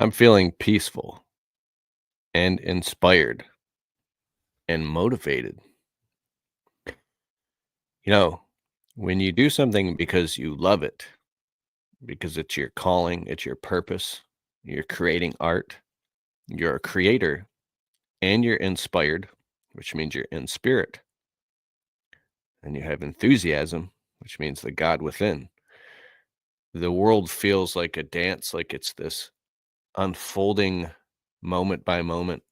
I'm feeling peaceful and inspired and motivated. You know, when you do something because you love it, because it's your calling, it's your purpose, you're creating art, you're a creator, and you're inspired, which means you're in spirit, and you have enthusiasm, which means the God within. The world feels like a dance, like it's this unfolding moment by moment.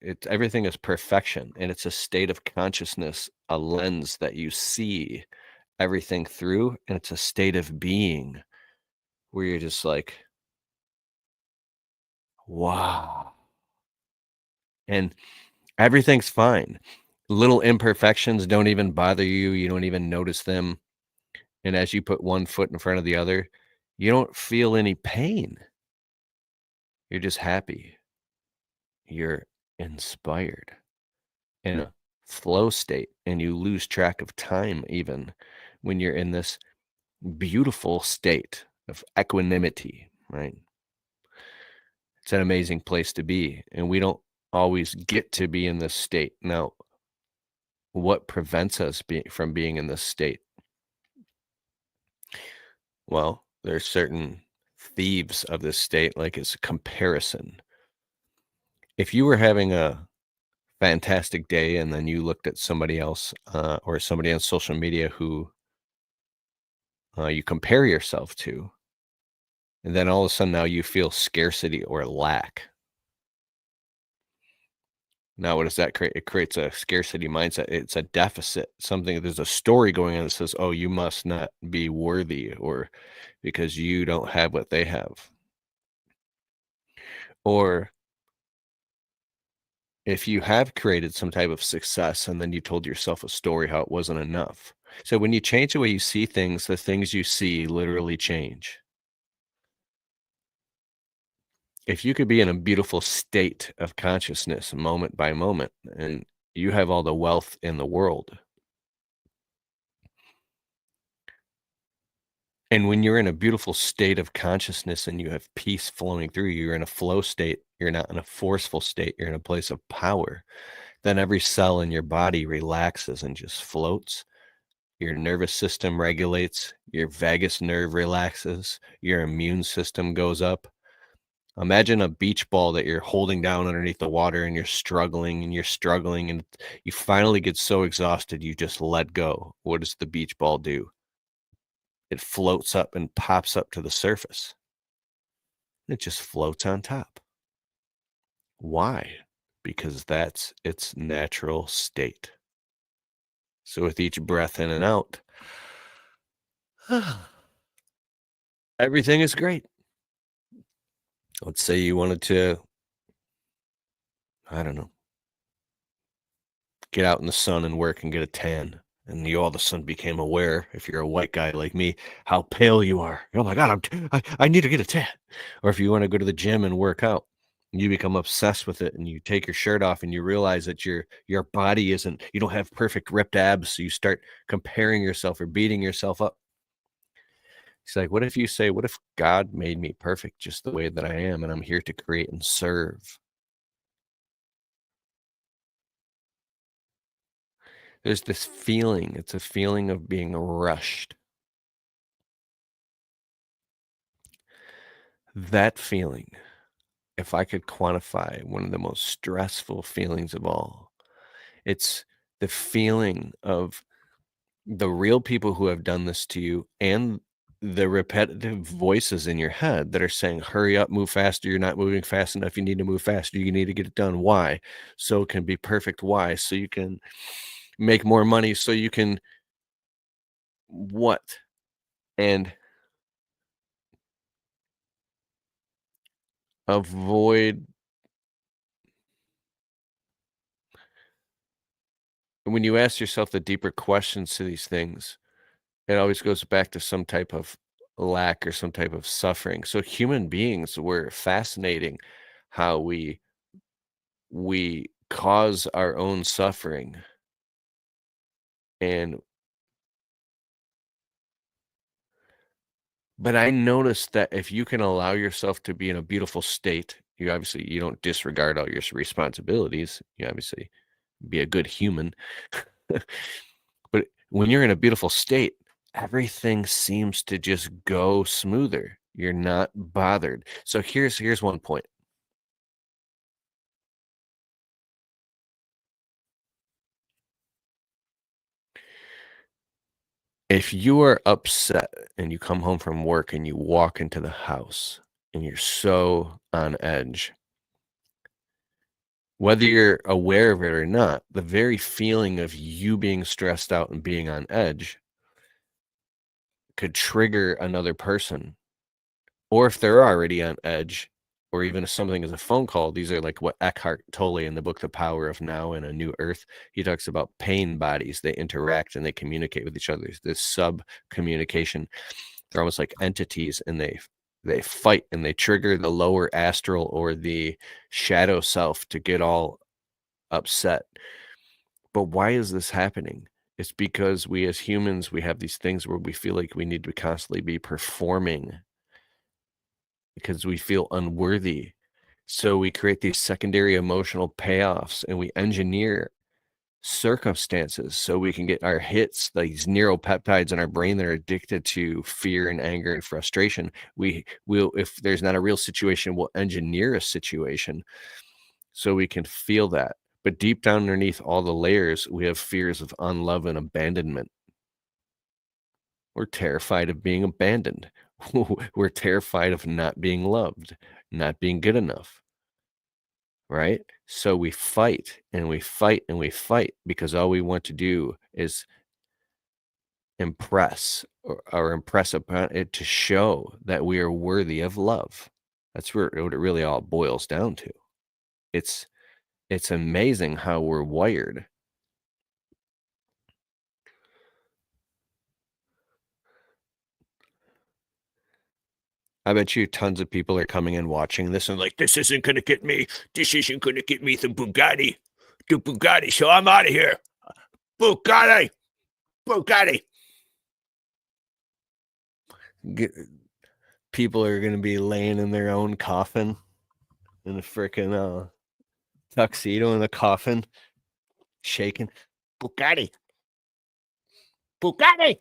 It's everything is perfection, and it's a state of consciousness, a lens that you see everything through, and it's a state of being where you're just like, "Wow," and everything's fine. Little imperfections don't even bother you, you don't even notice them, and as you put one foot in front of the other, you don't feel any pain. You're just happy. You're inspired in a flow state, and you lose track of time even when you're in this beautiful state of equanimity, right? It's an amazing place to be, and we don't always get to be in this state. Now, what prevents us from being in this state? Well, there's certain thieves of this state, like it's comparison. If you were having a fantastic day and then you looked at somebody else or somebody on social media who you compare yourself to, and then all of a sudden now you feel scarcity or lack. Now, what does that create? It creates a scarcity mindset. It's a deficit. Something there's a story going on that says, "Oh, you must not be worthy," or because you don't have what they have. Or if you have created some type of success and then you told yourself a story how it wasn't enough. So when you change the way you see things, the things you see literally change. If you could be in a beautiful state of consciousness moment by moment, and you have all the wealth in the world. And when you're in a beautiful state of consciousness and you have peace flowing through you, you're in a flow state, you're not in a forceful state, you're in a place of power, then every cell in your body relaxes and just floats. Your nervous system regulates, your vagus nerve relaxes, your immune system goes up. Imagine a beach ball that you're holding down underneath the water and you're struggling, and you finally get so exhausted you just let go. What does the beach ball do? It floats up and pops up to the surface. It just floats on top. Why? Because that's its natural state. So with each breath in and out, everything is great. Let's say you wanted to, I don't know, get out in the sun and work and get a tan. And you all of a sudden became aware, if you're a white guy like me, how pale you are. Oh my God, I need to get a tan. Or if you want to go to the gym and work out, you become obsessed with it and you take your shirt off and you realize that your body isn't, you don't have perfect ripped abs. So you start comparing yourself or beating yourself up. It's like, what if you say, what if God made me perfect just the way that I am and I'm here to create and serve? There's this feeling, it's a feeling of being rushed. That feeling, if I could quantify one of the most stressful feelings of all, it's the feeling of the real people who have done this to you and the repetitive voices in your head that are saying, hurry up, move faster. You're not moving fast enough. You need to move faster. You need to get it done. Why? So it can be perfect. Why? So you can make more money. So you can what? And avoid when you ask yourself the deeper questions to these things, it always goes back to some type of lack or some type of suffering. So human beings were fascinating how we cause our own suffering and But I noticed that if you can allow yourself to be in a beautiful state, you don't disregard all your responsibilities. You obviously be a good human. But when you're in a beautiful state, everything seems to just go smoother. You're not bothered. So here's one point. If you are upset and you come home from work and you walk into the house and you're so on edge, whether you're aware of it or not, the very feeling of you being stressed out and being on edge could trigger another person. Or if they're already on edge, or even if something is a phone call, these are like what Eckhart Tolle in the book The Power of Now and A New Earth, he talks about pain bodies. They interact and they communicate with each other. This sub communication. They're almost like entities, and they fight and they trigger the lower astral or the shadow self to get all upset. But why is this happening? It's because we as humans, we have these things where we feel like we need to constantly be performing because we feel unworthy. So we create these secondary emotional payoffs and we engineer circumstances so we can get our hits, these neuropeptides in our brain that are addicted to fear and anger and frustration. We will, if there's not a real situation, we'll engineer a situation so we can feel that. But deep down underneath all the layers, we have fears of unlove and abandonment. We're terrified of being abandoned. We're terrified of not being loved, not being good enough, right? So we fight and we fight and we fight because all we want to do is impress or impress upon it to show that we are worthy of love. That's what it really all boils down to. It's it's amazing how we're wired. I bet you tons of people are coming and watching this and like, this isn't gonna get me. This isn't gonna get me the Bugatti. The Bugatti, so I'm out of here. Bugatti. Bugatti. People are gonna be laying in their own coffin in a freaking tuxedo in a coffin, shaking. Bugatti. Bugatti.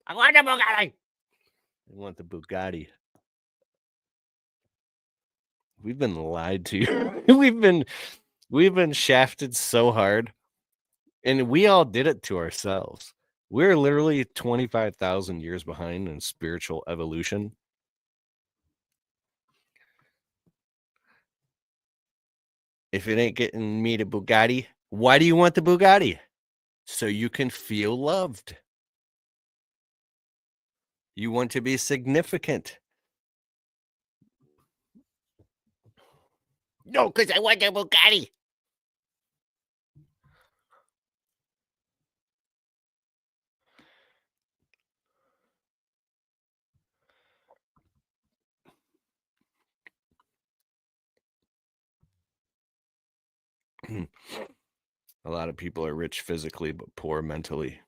I want a Bugatti. I want the Bugatti. We've been lied to. we've been shafted so hard, and we all did it to ourselves. We're literally 25,000 years behind in spiritual evolution. If it ain't getting me to Bugatti, why do you want the Bugatti? So you can feel loved. You want to be significant. No, because I want the Bugatti. A lot of people are rich physically, but poor mentally.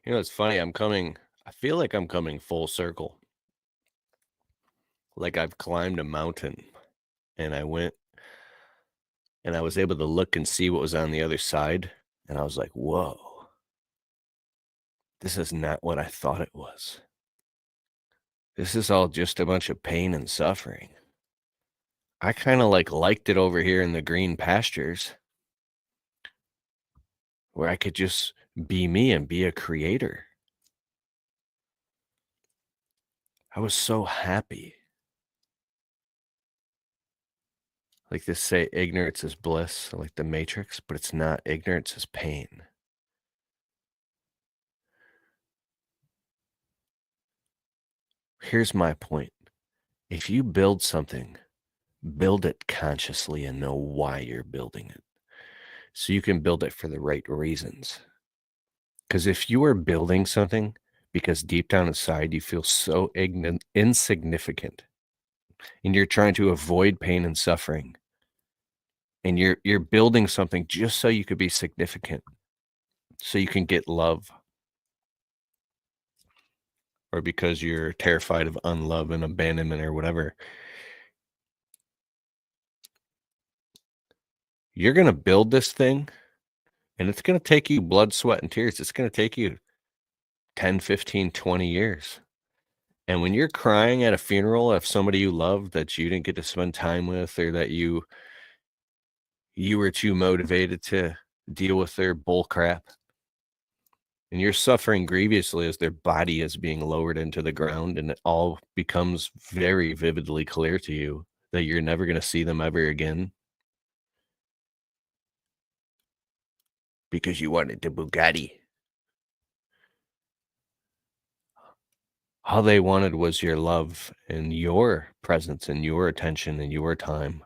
You know, it's funny. I feel like I'm coming full circle. Like I've climbed a mountain and I went and I was able to look and see what was on the other side. And I was like, whoa, this is not what I thought it was. This is all just a bunch of pain and suffering. I kind of liked it over here in the green pastures where I could just be me and be a creator. I was so happy. Like they say, ignorance is bliss, like the Matrix, but it's not. Ignorance is pain. Here's my point. If you build something, build it consciously and know why you're building it. So you can build it for the right reasons. Because if you are building something because deep down inside you feel so insignificant and you're trying to avoid pain and suffering and you're building something just so you could be significant, so you can get love, or because you're terrified of unlove and abandonment or whatever, you're gonna build this thing, and it's gonna take you blood, sweat, and tears. It's gonna take you 10, 15, 20 years. And when you're crying at a funeral of somebody you love that you didn't get to spend time with, or that you were too motivated to deal with their bull crap, and you're suffering grievously as their body is being lowered into the ground, and it all becomes very vividly clear to you that you're never gonna see them ever again because you wanted the Bugatti. All they wanted was your love and your presence and your attention and your time.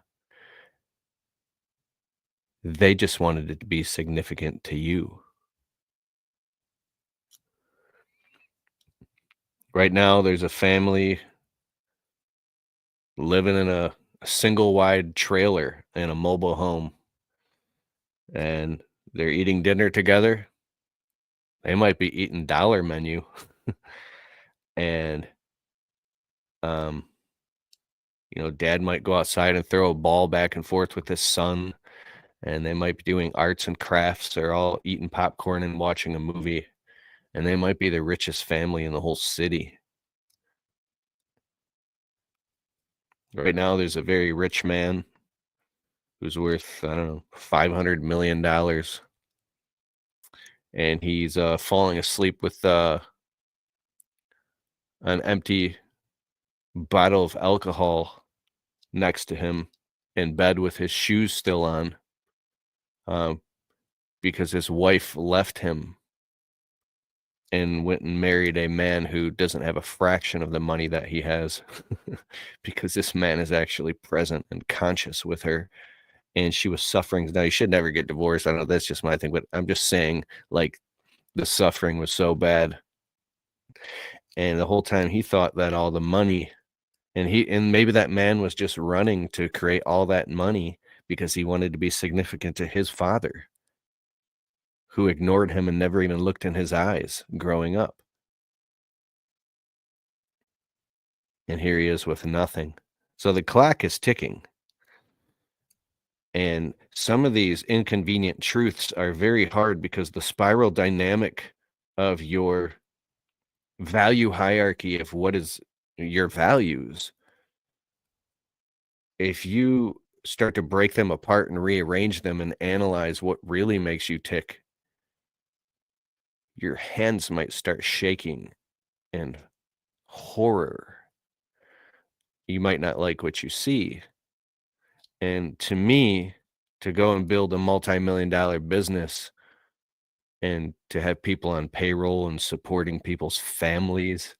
They just wanted it to be significant to you. Right now, there's a family living in a single wide trailer in a mobile home, and they're eating dinner together. They might be eating dollar menu, and, um, dad might go outside and throw a ball back and forth with his son, and they might be doing arts and crafts. They're all eating popcorn and watching a movie, and they might be the richest family in the whole city. Right now, there's a very rich man who's worth, I don't know, $500 million, and he's, falling asleep with, an empty bottle of alcohol next to him in bed with his shoes still on, um, because his wife left him and went and married a man who doesn't have a fraction of the money that he has, because this man is actually present and conscious with her, and she was suffering. Now, you should never get divorced. I know that's just my thing, but I'm just saying, like, the suffering was so bad, and the whole time he thought that all the money, and maybe that man was just running to create all that money because he wanted to be significant to his father, who ignored him and never even looked in his eyes growing up. And here he is with nothing. So the clock is ticking. And some of these inconvenient truths are very hard because the spiral dynamic of your value hierarchy of what is your values, if you start to break them apart and rearrange them and analyze what really makes you tick, your hands might start shaking in horror. You might not like what you see. And to me, to go and build a multi-million-dollar business and to have people on payroll and supporting people's families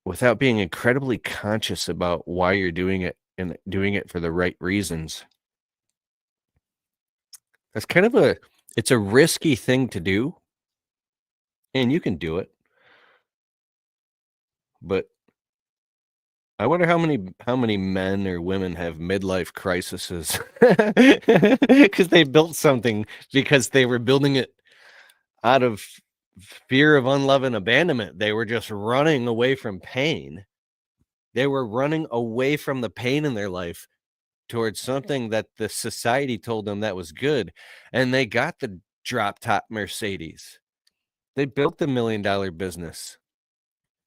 without being incredibly conscious about why you're doing it and doing it for the right reasons, that's kind of it's a risky thing to do, and you can do it, but I wonder how many men or women have midlife crises because they built something because they were building it out of fear of unlove and abandonment. They were just running away from pain. They were running away from the pain in their life towards something that the society told them that was good, and they got the drop top Mercedes. They built the $1,000,000 business.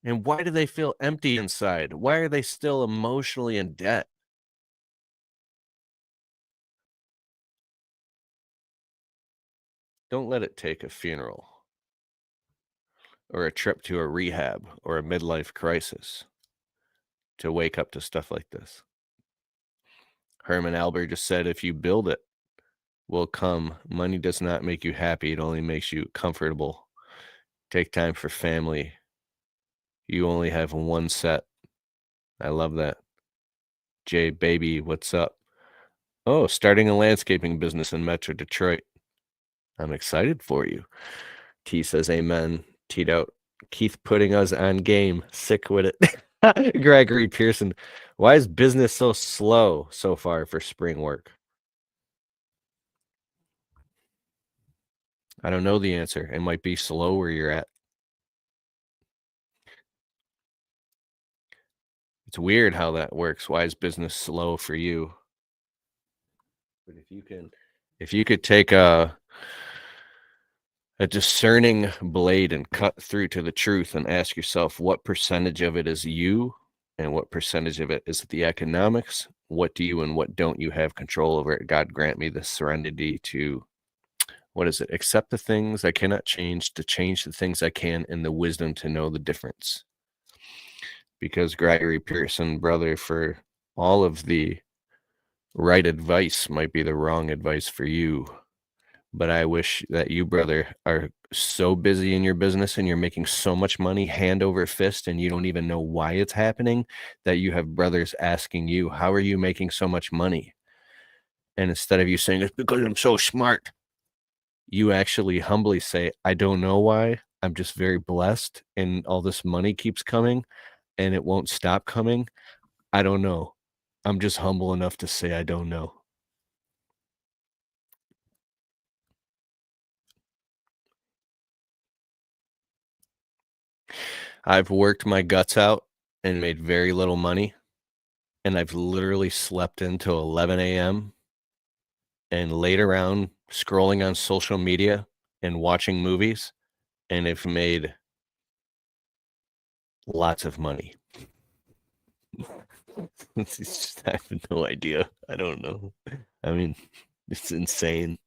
And why do they feel empty inside? Why are they still emotionally in debt? Don't let it take a funeral or a trip to a rehab or a midlife crisis to wake up to stuff like this. Herman Albert just said, if you build it, will come. Money does not make you happy, it only makes you comfortable. Take time for family. You only have one set. I love that. Jay, baby, what's up? Oh, starting a landscaping business in Metro Detroit. I'm excited for you. T says amen. Teed out. Keith putting us on game. Sick with it. Gregory Pearson. Why is business so slow so far for spring work? I don't know the answer. It might be slow where you're at. It's weird how that works. Why is business slow for you? But if you could take a discerning blade and cut through to the truth and ask yourself what percentage of it is you and what percentage of it is the economics, what do you and what don't you have control over it? God grant me the serenity to, what is it, accept the things I cannot change, to change the things I can, and the wisdom to know the difference. Because Gregory Pearson, brother, for all of the right advice might be the wrong advice for you. But I wish that you, brother, are so busy in your business and you're making so much money hand over fist and you don't even know why it's happening, that you have brothers asking you, how are you making so much money? And instead of you saying, it's because I'm so smart, you actually humbly say, I don't know why. I'm just very blessed and all this money keeps coming and it won't stop coming. I don't know. I'm just humble enough to say I don't know. I've worked my guts out and made very little money, and I've literally slept until 11 a.m. and laid around scrolling on social media and watching movies, and have made lots of money. It's just, I have no idea. I don't know. I mean, it's insane.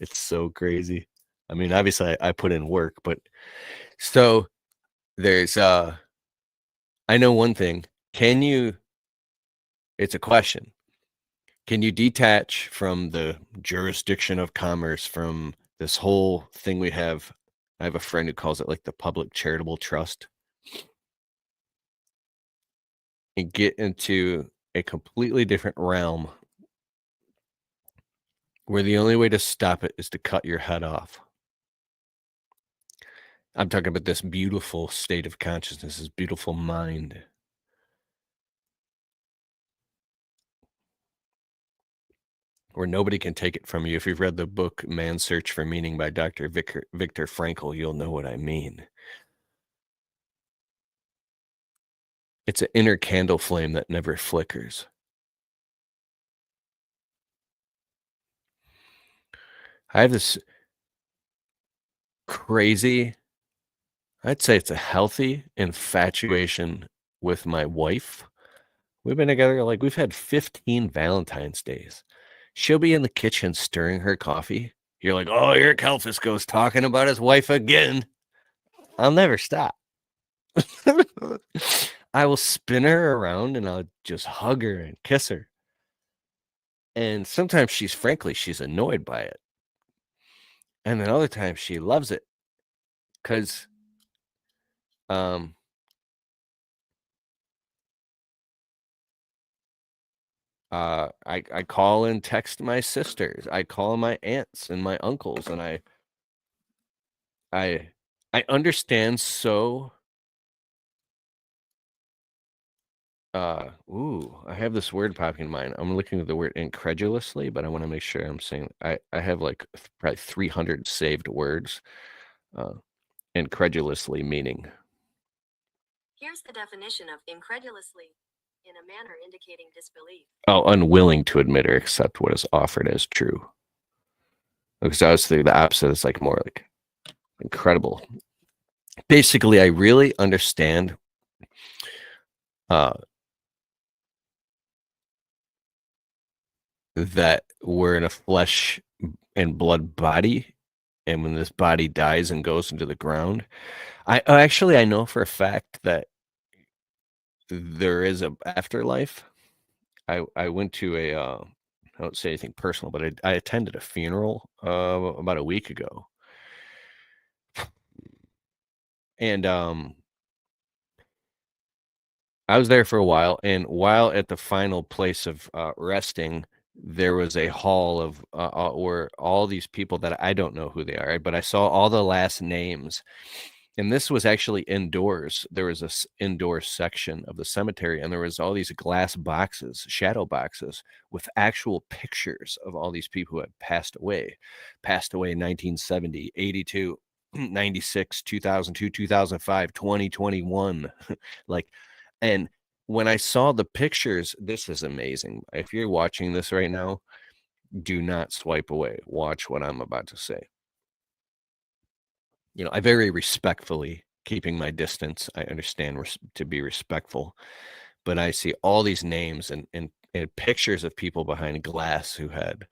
It's so crazy. I mean, obviously I put in work, but so there's I know one thing. Can you, it's a question. Can you detach from the jurisdiction of commerce, from this whole thing we have? I have a friend who calls it like the public charitable trust, and get into a completely different realm where the only way to stop it is to cut your head off. I'm talking about this beautiful state of consciousness, this beautiful mind. Where nobody can take it from you. If you've read the book Man's Search for Meaning by Dr. Viktor Frankl, you'll know what I mean. It's an inner candle flame that never flickers. I have this crazy, I'd say it's a healthy infatuation with my wife. We've been together, like, we've had 15 Valentine's days. She'll be in the kitchen stirring her coffee. You're like, oh, here Kelfis goes talking about his wife again. I'll never stop. I will spin her around and I'll just hug her and kiss her. And sometimes she's annoyed by it. And then other times she loves it because I call and text my sisters. I call my aunts and my uncles, and I understand so. I have this word popping in mind. I'm looking at the word incredulously, but I want to make sure I'm saying I have like probably 300 saved words. Incredulously meaning. Here's the definition of incredulously: in a manner indicating disbelief. Oh, unwilling to admit or accept what is offered as true. Because I was thinking the opposite is like more like incredible. Basically, I really understand that we're in a flesh and blood body, and when this body dies and goes into the ground, I know for a fact that there is a afterlife. I went to a I don't say anything personal, but I attended a funeral about a week ago, and I was there for a while. And while at the final place of resting, there was a hall of where all these people that I don't know who they are, right? But I saw all the last names, and this was actually indoors. There was a indoor section of the cemetery, and there was all these glass boxes, shadow boxes, with actual pictures of all these people who had passed away in 1970, 82, 96, 2002, 2005, 2021. Like, and when I saw the pictures, this is amazing. If you're watching this right now, do not swipe away. Watch what I'm about to say. I very respectfully keeping my distance. I understand to be respectful, but I see all these names and pictures of people behind glass who had,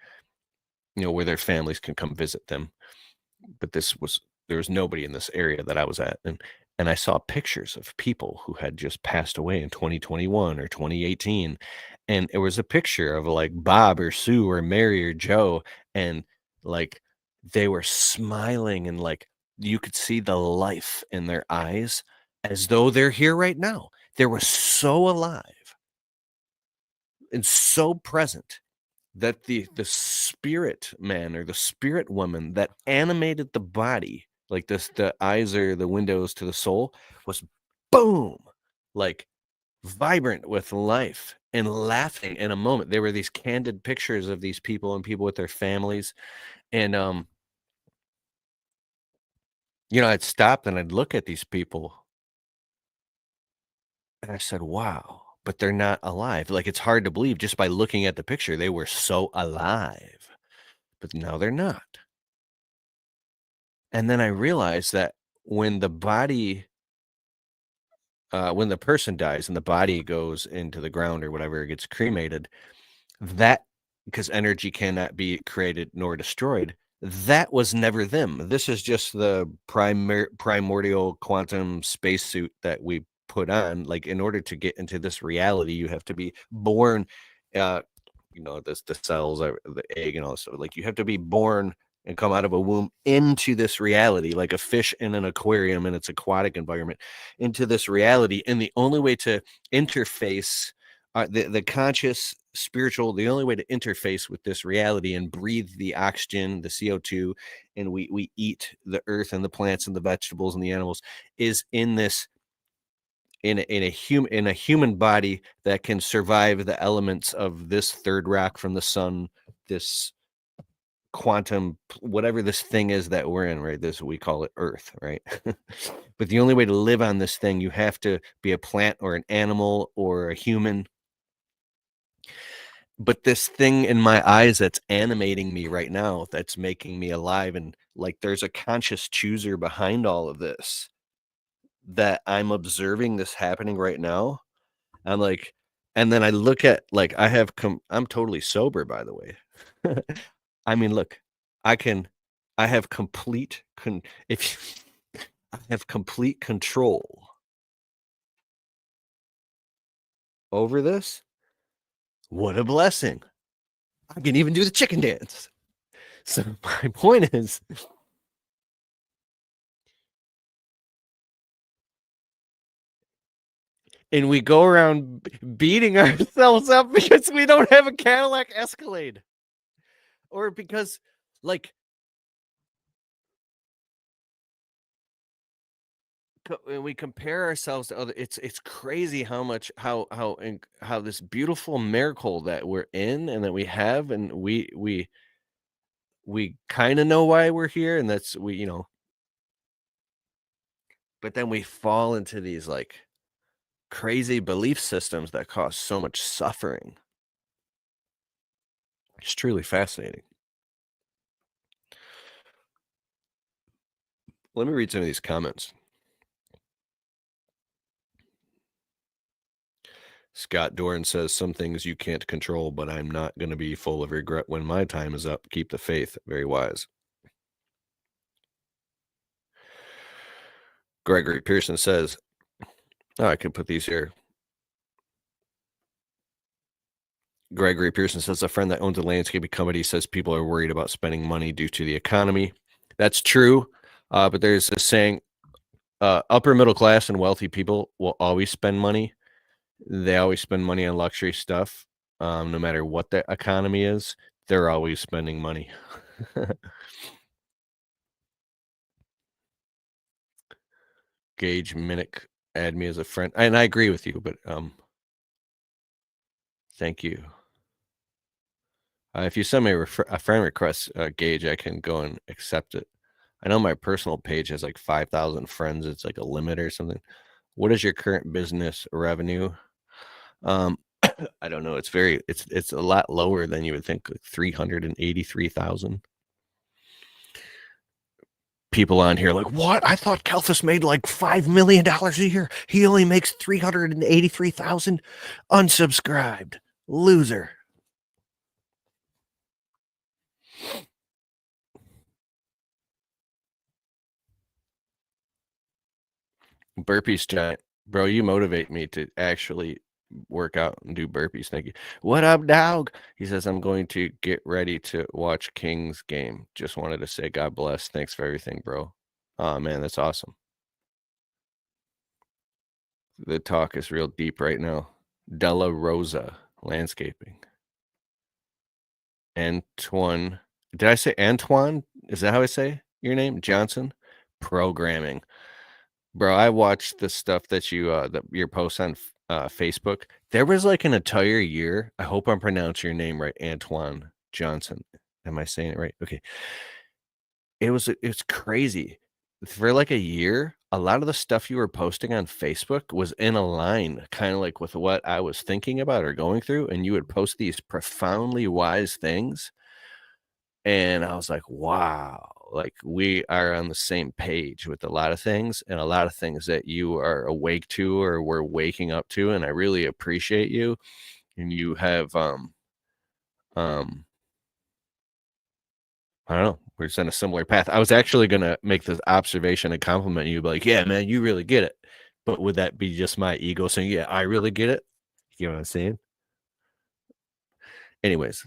where their families can come visit them. But there was nobody in this area that I was at, and I saw pictures of people who had just passed away in 2021 or 2018, and it was a picture of like Bob or Sue or Mary or Joe, and like they were smiling, and like you could see the life in their eyes as though they're here right now. They were so alive and so present that the spirit man or the spirit woman that animated the body, like this, the eyes are the windows to the soul, was boom, like vibrant with life and laughing in a moment. There were these candid pictures of these people and people with their families. And I'd stop and I'd look at these people and I said, wow, but they're not alive. Like, it's hard to believe just by looking at the picture. They were so alive, but now they're not. And then I realized that when the body, when the person dies and the body goes into the ground or whatever, it gets cremated, that, because energy cannot be created nor destroyed, that was never them. This is just the primordial quantum spacesuit that we put on. Like, in order to get into this reality, you have to be born, the cells, the egg and all this stuff. Like, you have to be born and come out of a womb into this reality, like a fish in an aquarium in its aquatic environment, into this reality. And the only way to interface, the conscious spiritual, the only way to interface with this reality and breathe the oxygen, the CO2, and we eat the earth and the plants and the vegetables and the animals, is in this, in a human body that can survive the elements of this third rock from the sun, this quantum, whatever this thing is that we're in, right? This, we call it Earth, right? But the only way to live on this thing, you have to be a plant or an animal or a human. But this thing in my eyes that's animating me right now, that's making me alive, and like there's a conscious chooser behind all of this, that I'm observing this happening right now. I'm like, and then I look at, like, I'm totally sober, by the way. I mean, look, I can, I have complete if I have complete control over this. What a blessing. I can even do the chicken dance. So my point is, and we go around beating ourselves up because we don't have a Cadillac Escalade, or because, like, we compare ourselves to other. It's crazy how much, how this beautiful miracle that we're in and that we have, and we kind of know why we're here, and that's, but then we fall into these like crazy belief systems that cause so much suffering. It's truly fascinating. Let me read some of these comments. Scott Dorn says, some things you can't control, but I'm not going to be full of regret when my time is up. Keep the faith. Very wise. Gregory Pearson says, I can put these here. Gregory Pearson says, a friend that owns a landscaping company says people are worried about spending money due to the economy. That's true. But there's this saying, upper middle class and wealthy people will always spend money. They always spend money on luxury stuff. no matter what the economy is, they're always spending money. Gage Minnick, add me as a friend, and I agree with you, but thank you. If you send me a friend request, Gage, I can go and accept it. I know my personal page has like 5,000 friends. It's like a limit or something. What is your current business revenue? I don't know. It's a lot lower than you would think, like 383,000. People on here like, what? I thought Kelthus made like $5 million a year. He only makes 383,000. Unsubscribed. Loser. Burpees giant. Bro, you motivate me to actually work out and do burpees. Thank you. What up, dog? He says, I'm going to get ready to watch Kings game. Just wanted to say God bless. Thanks for everything, bro. Oh, man, that's awesome. The talk is real deep right now. Della Rosa Landscaping. Antoine. Did I say Antoine? Is that how I say your name? Johnson? Programming. Bro, I watched the stuff that your posts on Facebook. There was like an entire year. I hope I'm pronouncing your name right, Antoine Johnson. Am I saying it right? Okay. It's crazy. For like a year, a lot of the stuff you were posting on Facebook was in a line, kind of like with what I was thinking about or going through, and you would post these profoundly wise things. And I was like, wow, like we are on the same page with a lot of things and a lot of things that you are awake to or we're waking up to. And I really appreciate you. And you have, um, I don't know, we're just on a similar path. I was actually going to make this observation and compliment you, like, yeah, man, you really get it. But would that be just my ego saying, yeah, I really get it? You know what I'm saying? Anyways,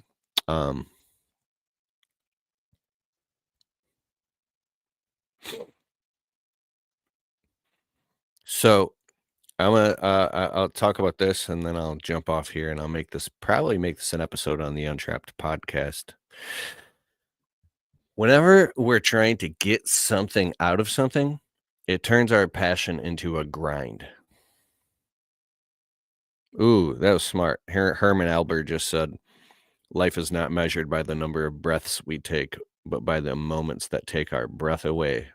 so I'll talk about this and then I'll jump off here and I'll probably make this an episode on the Untrapped podcast. Whenever we're trying to get something out of something, it turns our passion into a grind. Ooh, that was smart. Herman Albert just said, life is not measured by the number of breaths we take, but by the moments that take our breath away.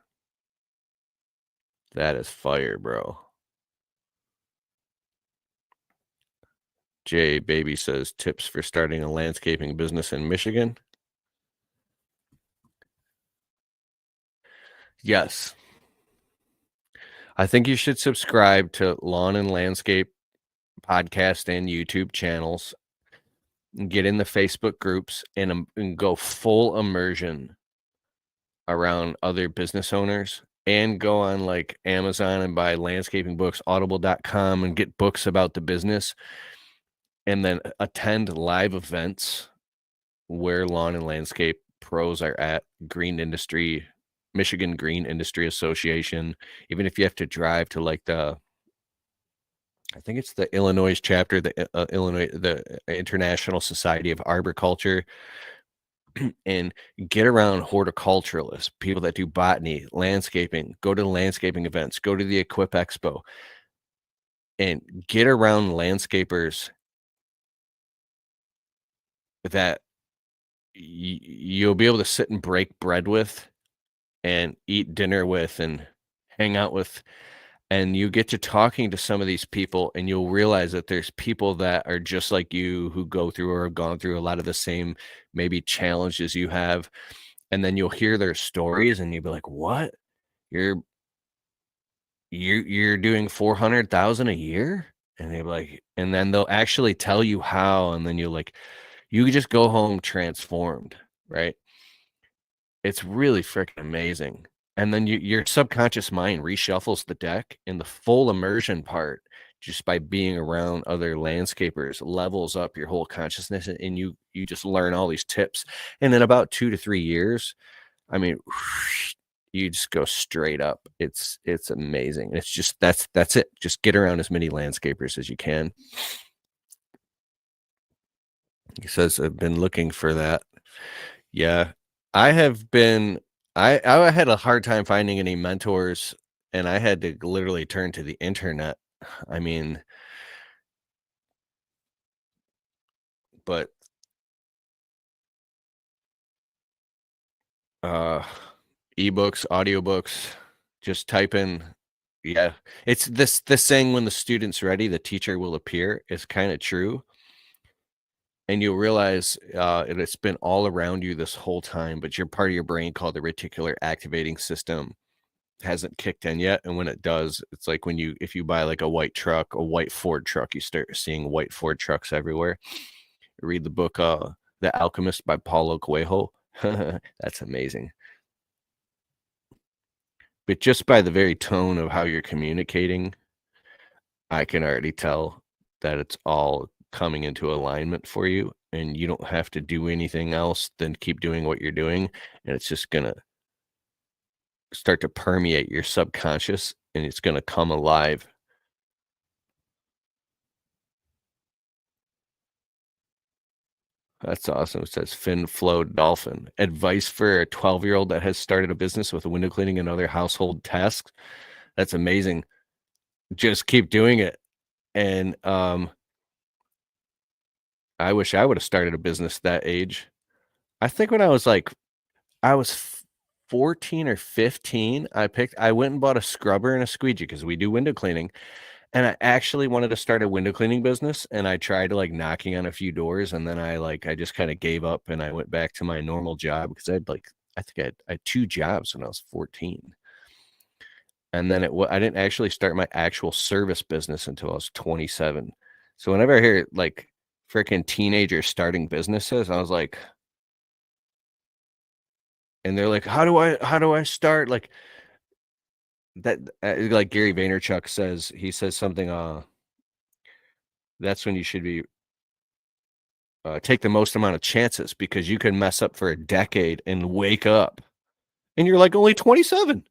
That is fire, bro. Jay Baby says, tips for starting a landscaping business in Michigan. Yes. I think you should subscribe to Lawn and Landscape podcast and YouTube channels, and get in the Facebook groups and go full immersion around other business owners, and go on like Amazon and buy landscaping books, audible.com, and get books about the business, and then attend live events where lawn and landscape pros are at. Michigan Green Industry Association. Even if you have to drive to like I think it's the Illinois chapter, the International Society of Arboriculture, and get around horticulturalists, people that do botany, landscaping, go to the landscaping events, go to the Equip Expo, and get around landscapers that you'll be able to sit and break bread with and eat dinner with and hang out with. And you get to talking to some of these people and you'll realize that there's people that are just like you who go through or have gone through a lot of the same maybe challenges you have. And then you'll hear their stories and you'll be like, what? You're doing 400,000 a year? And they're like, and then they'll actually tell you how, and then you're like, you just go home transformed, right? It's really freaking amazing. And then your subconscious mind reshuffles the deck, in the full immersion part, just by being around other landscapers, levels up your whole consciousness, and you just learn all these tips. And in about 2 to 3 years, I mean, you just go straight up. It's amazing. It's just that's it. Just get around as many landscapers as you can. He says, I've been looking for that. Yeah. I have been I had a hard time finding any mentors, and I had to literally turn to the internet. I mean, but uh ebooks, audiobooks, just type in yeah. It's this saying when the student's ready, the teacher will appear is kind of true. And you'll realize it's been all around you this whole time, but your part of your brain called the reticular activating system hasn't kicked in yet. And when it does, it's like when if you buy like a white truck, a white Ford truck, you start seeing white Ford trucks everywhere. Read the book The Alchemist by Paulo Coelho. That's amazing. But just by the very tone of how you're communicating, I can already tell that it's all coming into alignment for you, and you don't have to do anything else than keep doing what you're doing, and it's just gonna start to permeate your subconscious, and it's gonna come alive. That's awesome. It says Fin Flow Dolphin. Advice for a 12-year-old that has started a business with window cleaning and other household tasks. That's amazing. Just keep doing it. And I wish I would have started a business that age. I think when I was 14 or 15, I went and bought a scrubber and a squeegee because we do window cleaning. And I actually wanted to start a window cleaning business, and I tried like knocking on a few doors, and then I just kind of gave up and I went back to my normal job because I think I had 2 jobs when I was 14. And then I didn't actually start my actual service business until I was 27. So whenever I hear like freaking teenagers starting businesses, I was like, and they're like, how do I start like that like Gary Vaynerchuk says, he says something that's when you should be take the most amount of chances because you can mess up for a decade and wake up and you're like only 27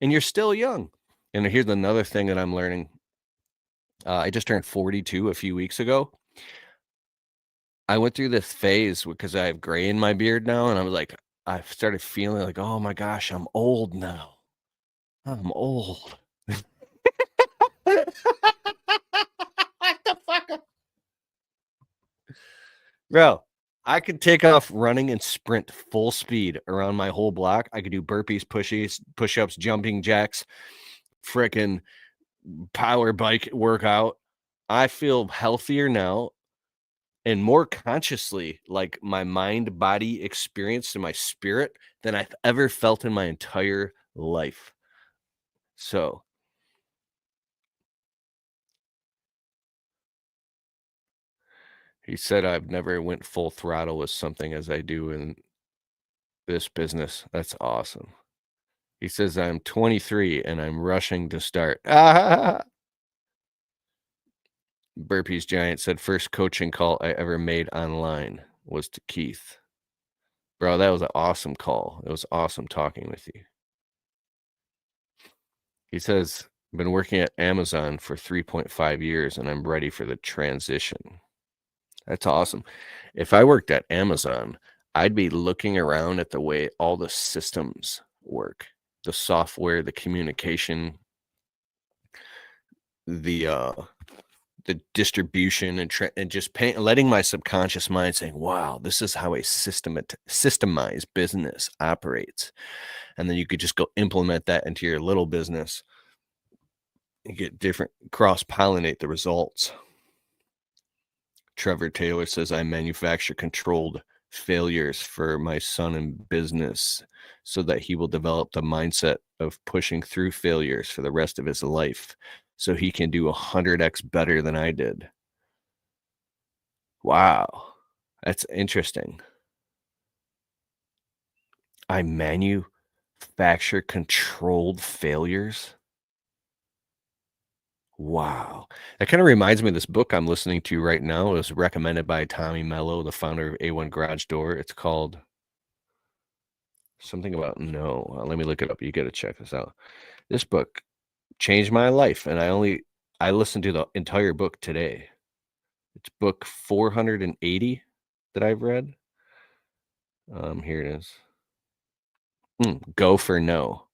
and you're still young. And here's another thing that I'm learning. I just turned 42 a few weeks ago. I went through this phase because I have gray in my beard now, and I was like, I started feeling like, oh my gosh, I'm old now. I'm old. What the fuck? Bro, I could take off running and sprint full speed around my whole block. I could do burpees, pushies, push-ups, jumping jacks, freaking power bike workout. I feel healthier now and more consciously like my mind body experience and my spirit than I've ever felt in my entire life. So he said I've never went full throttle with something as I do in this business. That's awesome. He says I'm 23 and I'm rushing to start. Burpees Giant said first coaching call I ever made online was to Keith. Bro, that was an awesome call. It was awesome talking with you. He says, been working at Amazon for 3.5 years and I'm ready for the transition. That's awesome. If I worked at Amazon, I'd be looking around at the way all the systems work, the software, the communication, the distribution and just letting my subconscious mind saying, wow, this is how a systemized business operates. And then you could just go implement that into your little business and get different cross-pollinate the results. Trevor Taylor says, I manufacture controlled failures for my son in business so that he will develop the mindset of pushing through failures for the rest of his life so he can do 100x better than I did. Wow, that's interesting. I manufacture controlled failures. Wow. That kind of reminds me of this book I'm listening to right now. It was recommended by Tommy Mello, the founder of A1 Garage Door. It's called something about no. Let me look it up. You got to check this out. This book changed my life, and I listened to the entire book today. It's book 480. that I've read. Here it is. Go for no.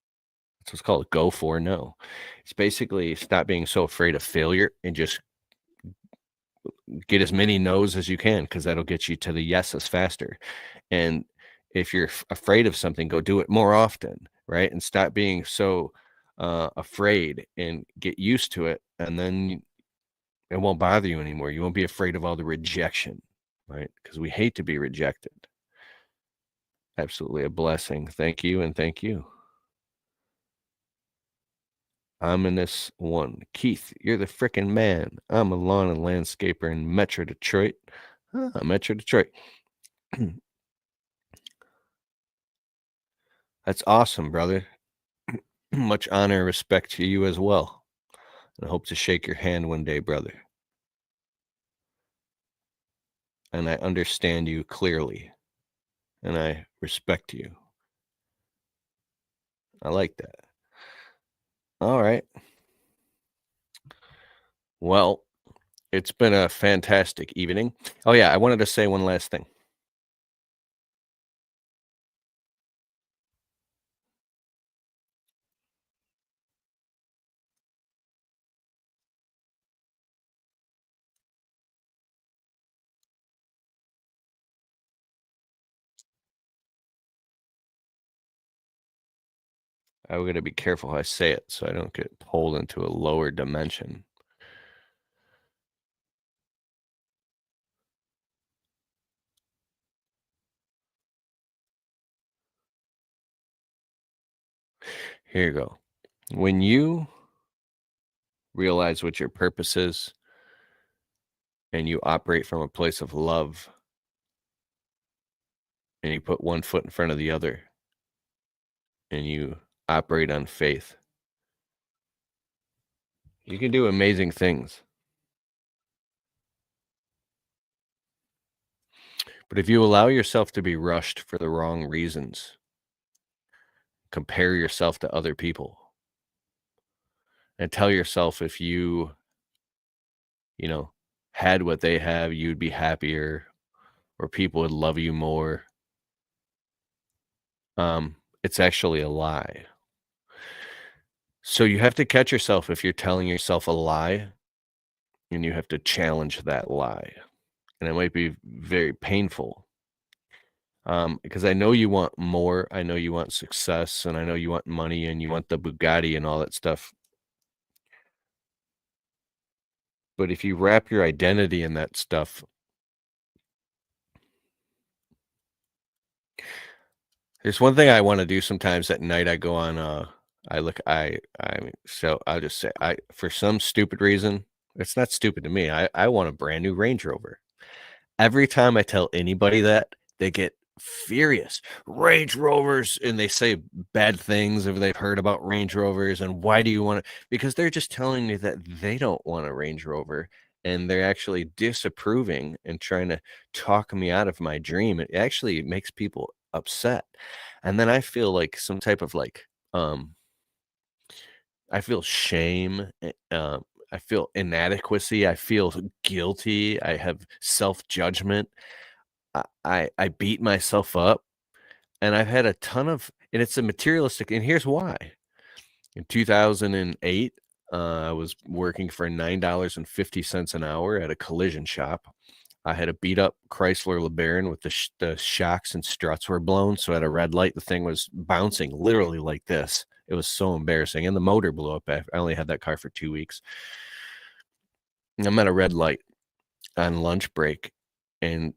That's what's called. Go for no. It's basically stop being so afraid of failure and just get as many no's as you can, because that'll get you to the yeses faster. And if you're afraid of something, go do it more often, right? And stop being so afraid and get used to it. And then it won't bother you anymore. You won't be afraid of all the rejection, right? Because we hate to be rejected. Absolutely a blessing. Thank you and thank you. I'm in this one. Keith, you're the frickin' man. I'm a lawn and landscaper in Metro Detroit. Metro Detroit. That's awesome, brother. Much honor and respect to you as well. And I hope to shake your hand one day, brother. And I understand you clearly. And I respect you. I like that. All right. Well, it's been a fantastic evening. Oh, yeah, I wanted to say one last thing. I'm going to be careful how I say it so I don't get pulled into a lower dimension. Here you go. When you realize what your purpose is and you operate from a place of love and you put one foot in front of the other and you operate on faith, you can do amazing things. But if you allow yourself to be rushed for the wrong reasons, compare yourself to other people and tell yourself if you had what they have, you'd be happier or people would love you more. It's actually a lie. So you have to catch yourself if you're telling yourself a lie, and you have to challenge that lie. And it might be very painful. Because I know you want more, I know you want success, and I know you want money and you want the Bugatti and all that stuff. But if you wrap your identity in that stuff, there's one thing I want to do sometimes at night. I go on so I'll just say for some stupid reason, it's not stupid to me. I want a brand new Range Rover. Every time I tell anybody that, they get furious. Range Rovers, and they say bad things if they've heard about Range Rovers. And why do you want to? Because they're just telling me that they don't want a Range Rover, and they're actually disapproving and trying to talk me out of my dream. It actually makes people upset, and then I feel like some type of I feel shame. I feel inadequacy. I feel guilty. I have self judgment. I beat myself up, and I've had a ton of, and it's a materialistic, and here's why. In 2008, I was working for $9.50 an hour at a collision shop. I had a beat up Chrysler LeBaron with the shocks and struts were blown. So at a red light, the thing was bouncing literally like this. It was so embarrassing. And the motor blew up. I only had that car for 2 weeks. I'm at a red light on lunch break, and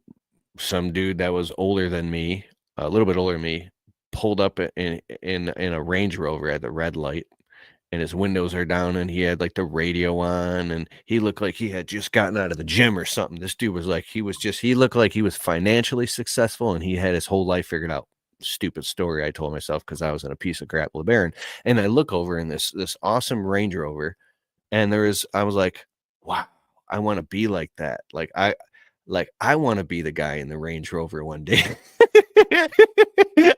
some dude that was older than me, a little bit older than me, pulled up in a Range Rover at the red light, and his windows are down, and he had like the radio on, and he looked like he had just gotten out of the gym or something. This dude was like, he looked like he was financially successful, and he had his whole life figured out. Stupid story I told myself because I was in a piece of crap LeBaron, and I look over in this awesome Range Rover, and I was like, wow, I want to be like that. I want to be the guy in the Range Rover one day.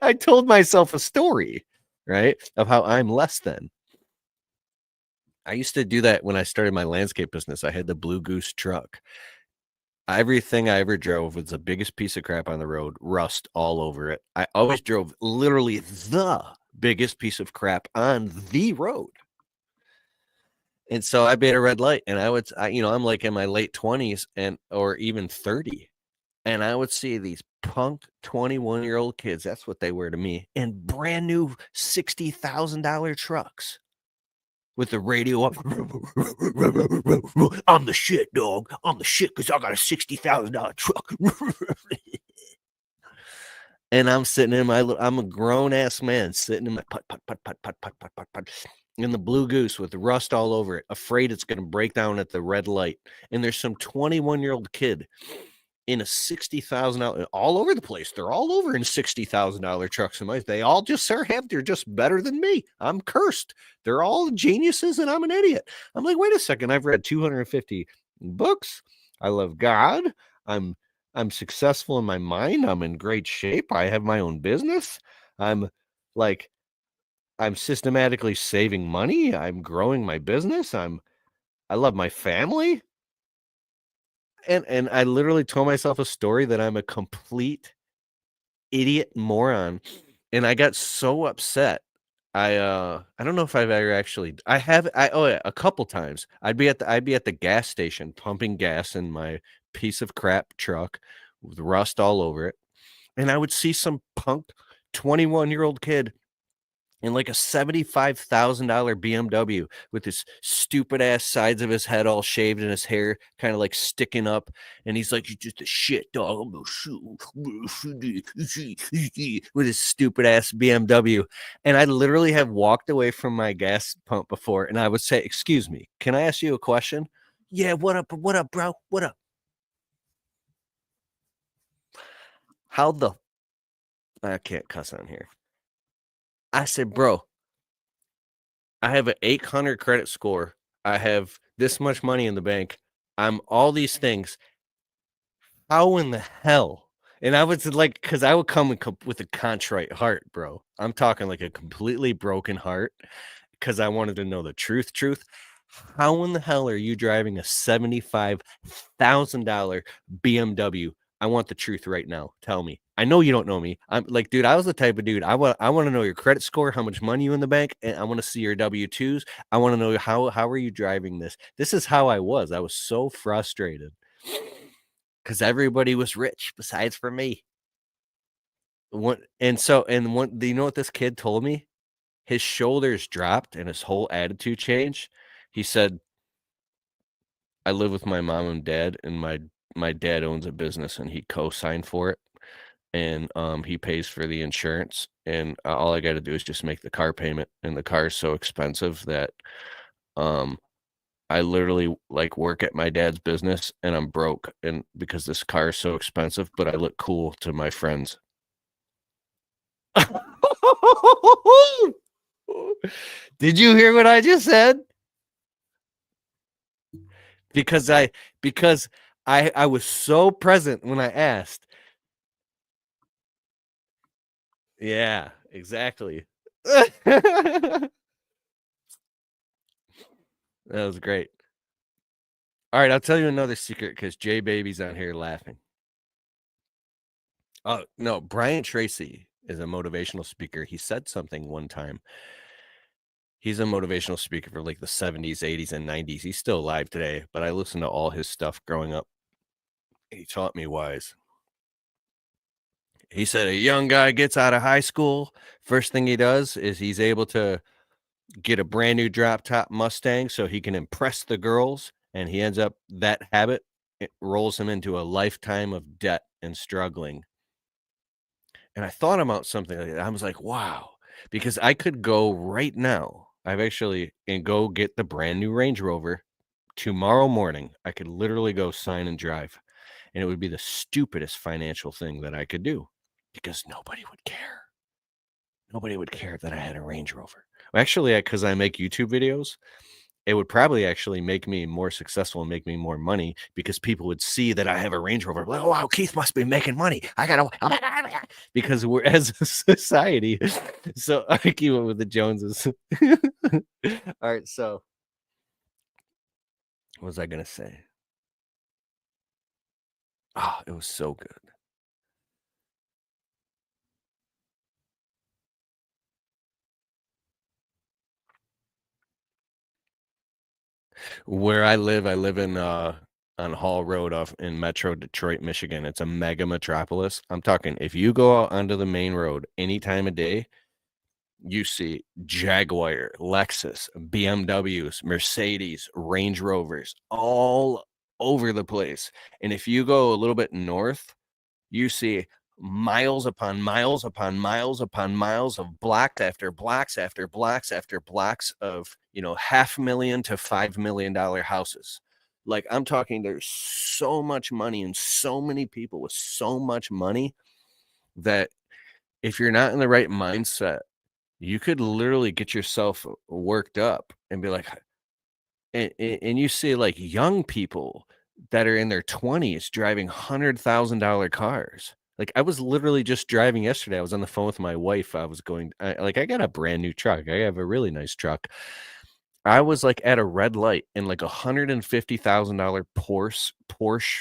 I told myself a story, right, of how I'm less than. I used to do that when I started my landscape business. I had the Blue Goose truck, Everything I ever drove was the biggest piece of crap on the road, rust all over it. I always drove literally the biggest piece of crap on the road. And so I'd be at a red light and I'm like in my late 20s or even 30. And I would see these punk 21-year-old kids, that's what they were to me, in brand new $60,000 trucks with the radio up. I'm the shit, dog. I'm the shit because I got a $60,000 truck. And I'm sitting in I'm a grown ass man sitting in my putt in the Blue Goose with rust all over it, afraid it's going to break down at the red light. And there's some 21-year-old kid in a $60,000 all over the place. They're all over in $60,000 trucks and they all just they're just better than me. I'm cursed. They're all geniuses and I'm an idiot. I'm like, wait a second. I've read 250 books. I love God. I'm successful in my mind. I'm in great shape. I have my own business. I'm systematically saving money. I'm growing my business. I love my family. And I literally told myself a story that I'm a complete idiot moron, and I got so upset. I don't know if I've ever actually a couple times. I'd be at the gas station pumping gas in my piece of crap truck with rust all over it, and I would see some punk 21-year-old kid in like a $75,000 BMW with his stupid ass sides of his head all shaved and his hair kind of like sticking up. And he's like, "You're just a shit dog. I'm gonna shoot with his stupid ass BMW." And I literally have walked away from my gas pump before and I would say, "Excuse me, can I ask you a question?" "Yeah, what up, bro? What up?" How the I can't cuss on here. I said, "Bro, I have an 800 credit score. I have this much money in the bank. I'm all these things. How in the hell?" And I was like, because I would come with a contrite heart, bro. I'm talking like a completely broken heart because I wanted to know the truth. How in the hell are you driving a $75,000 BMW? I want the truth right now. Tell me. I know you don't know me. I'm like, dude, I was the type of dude. I want to know your credit score, how much money you in the bank, and I want to see your W-2s. I want to know how are you driving this? This is how I was. I was so frustrated because everybody was rich besides for me. Do you know what this kid told me? His shoulders dropped and his whole attitude changed. He said, "I live with my mom and dad, and my dad owns a business, and he co-signed for it, and he pays for the insurance, and all I got to do is just make the car payment, and the car is so expensive that um I literally like work at my dad's business, and I'm broke, and because this car is so expensive, but I look cool to my friends." Did you hear what I just said? Because I was so present when I asked. Yeah, exactly. That was great. All right, I'll tell you another secret because Jay Baby's on here laughing. Oh, no, Brian Tracy is a motivational speaker. He said something one time. He's a motivational speaker for like the 70s, 80s, and 90s. He's still alive today, but I listened to all his stuff growing up. He taught me wise. He said a young guy gets out of high school. First thing he does is he's able to get a brand new drop top Mustang so he can impress the girls. And he ends up that habit, it rolls him into a lifetime of debt and struggling. And I thought about something like that. I was like, wow, because I could go right now. And go get the brand new Range Rover tomorrow morning. I could literally go sign and drive. And it would be the stupidest financial thing that I could do because nobody would care. Nobody would care that I had a Range Rover. Actually, because I make YouTube videos, it would probably actually make me more successful and make me more money because people would see that I have a Range Rover. Like, oh, wow, Keith must be making money. I gotta, oh my God, because we're as a society. So I keep it with the Joneses. All right. So what was I gonna say? Ah, it was so good. Where I live in, on Hall Road off in Metro Detroit, Michigan. It's a mega metropolis. I'm talking if you go out onto the main road any time of day, you see Jaguar, Lexus, BMWs, Mercedes, Range Rovers, all over the place. And if you go a little bit north, you see miles upon miles upon miles upon miles of blocks after blocks after blocks after blocks of, $500,000 to $5 million houses. Like I'm talking, there's so much money and so many people with so much money that if you're not in the right mindset, you could literally get yourself worked up and be like, and you see like young people that are in their 20s driving $100,000 cars. Like I was literally just driving yesterday. I was on the phone with my wife. I got a brand new truck. I have a really nice truck. I was like at a red light in like $150,000 Porsche.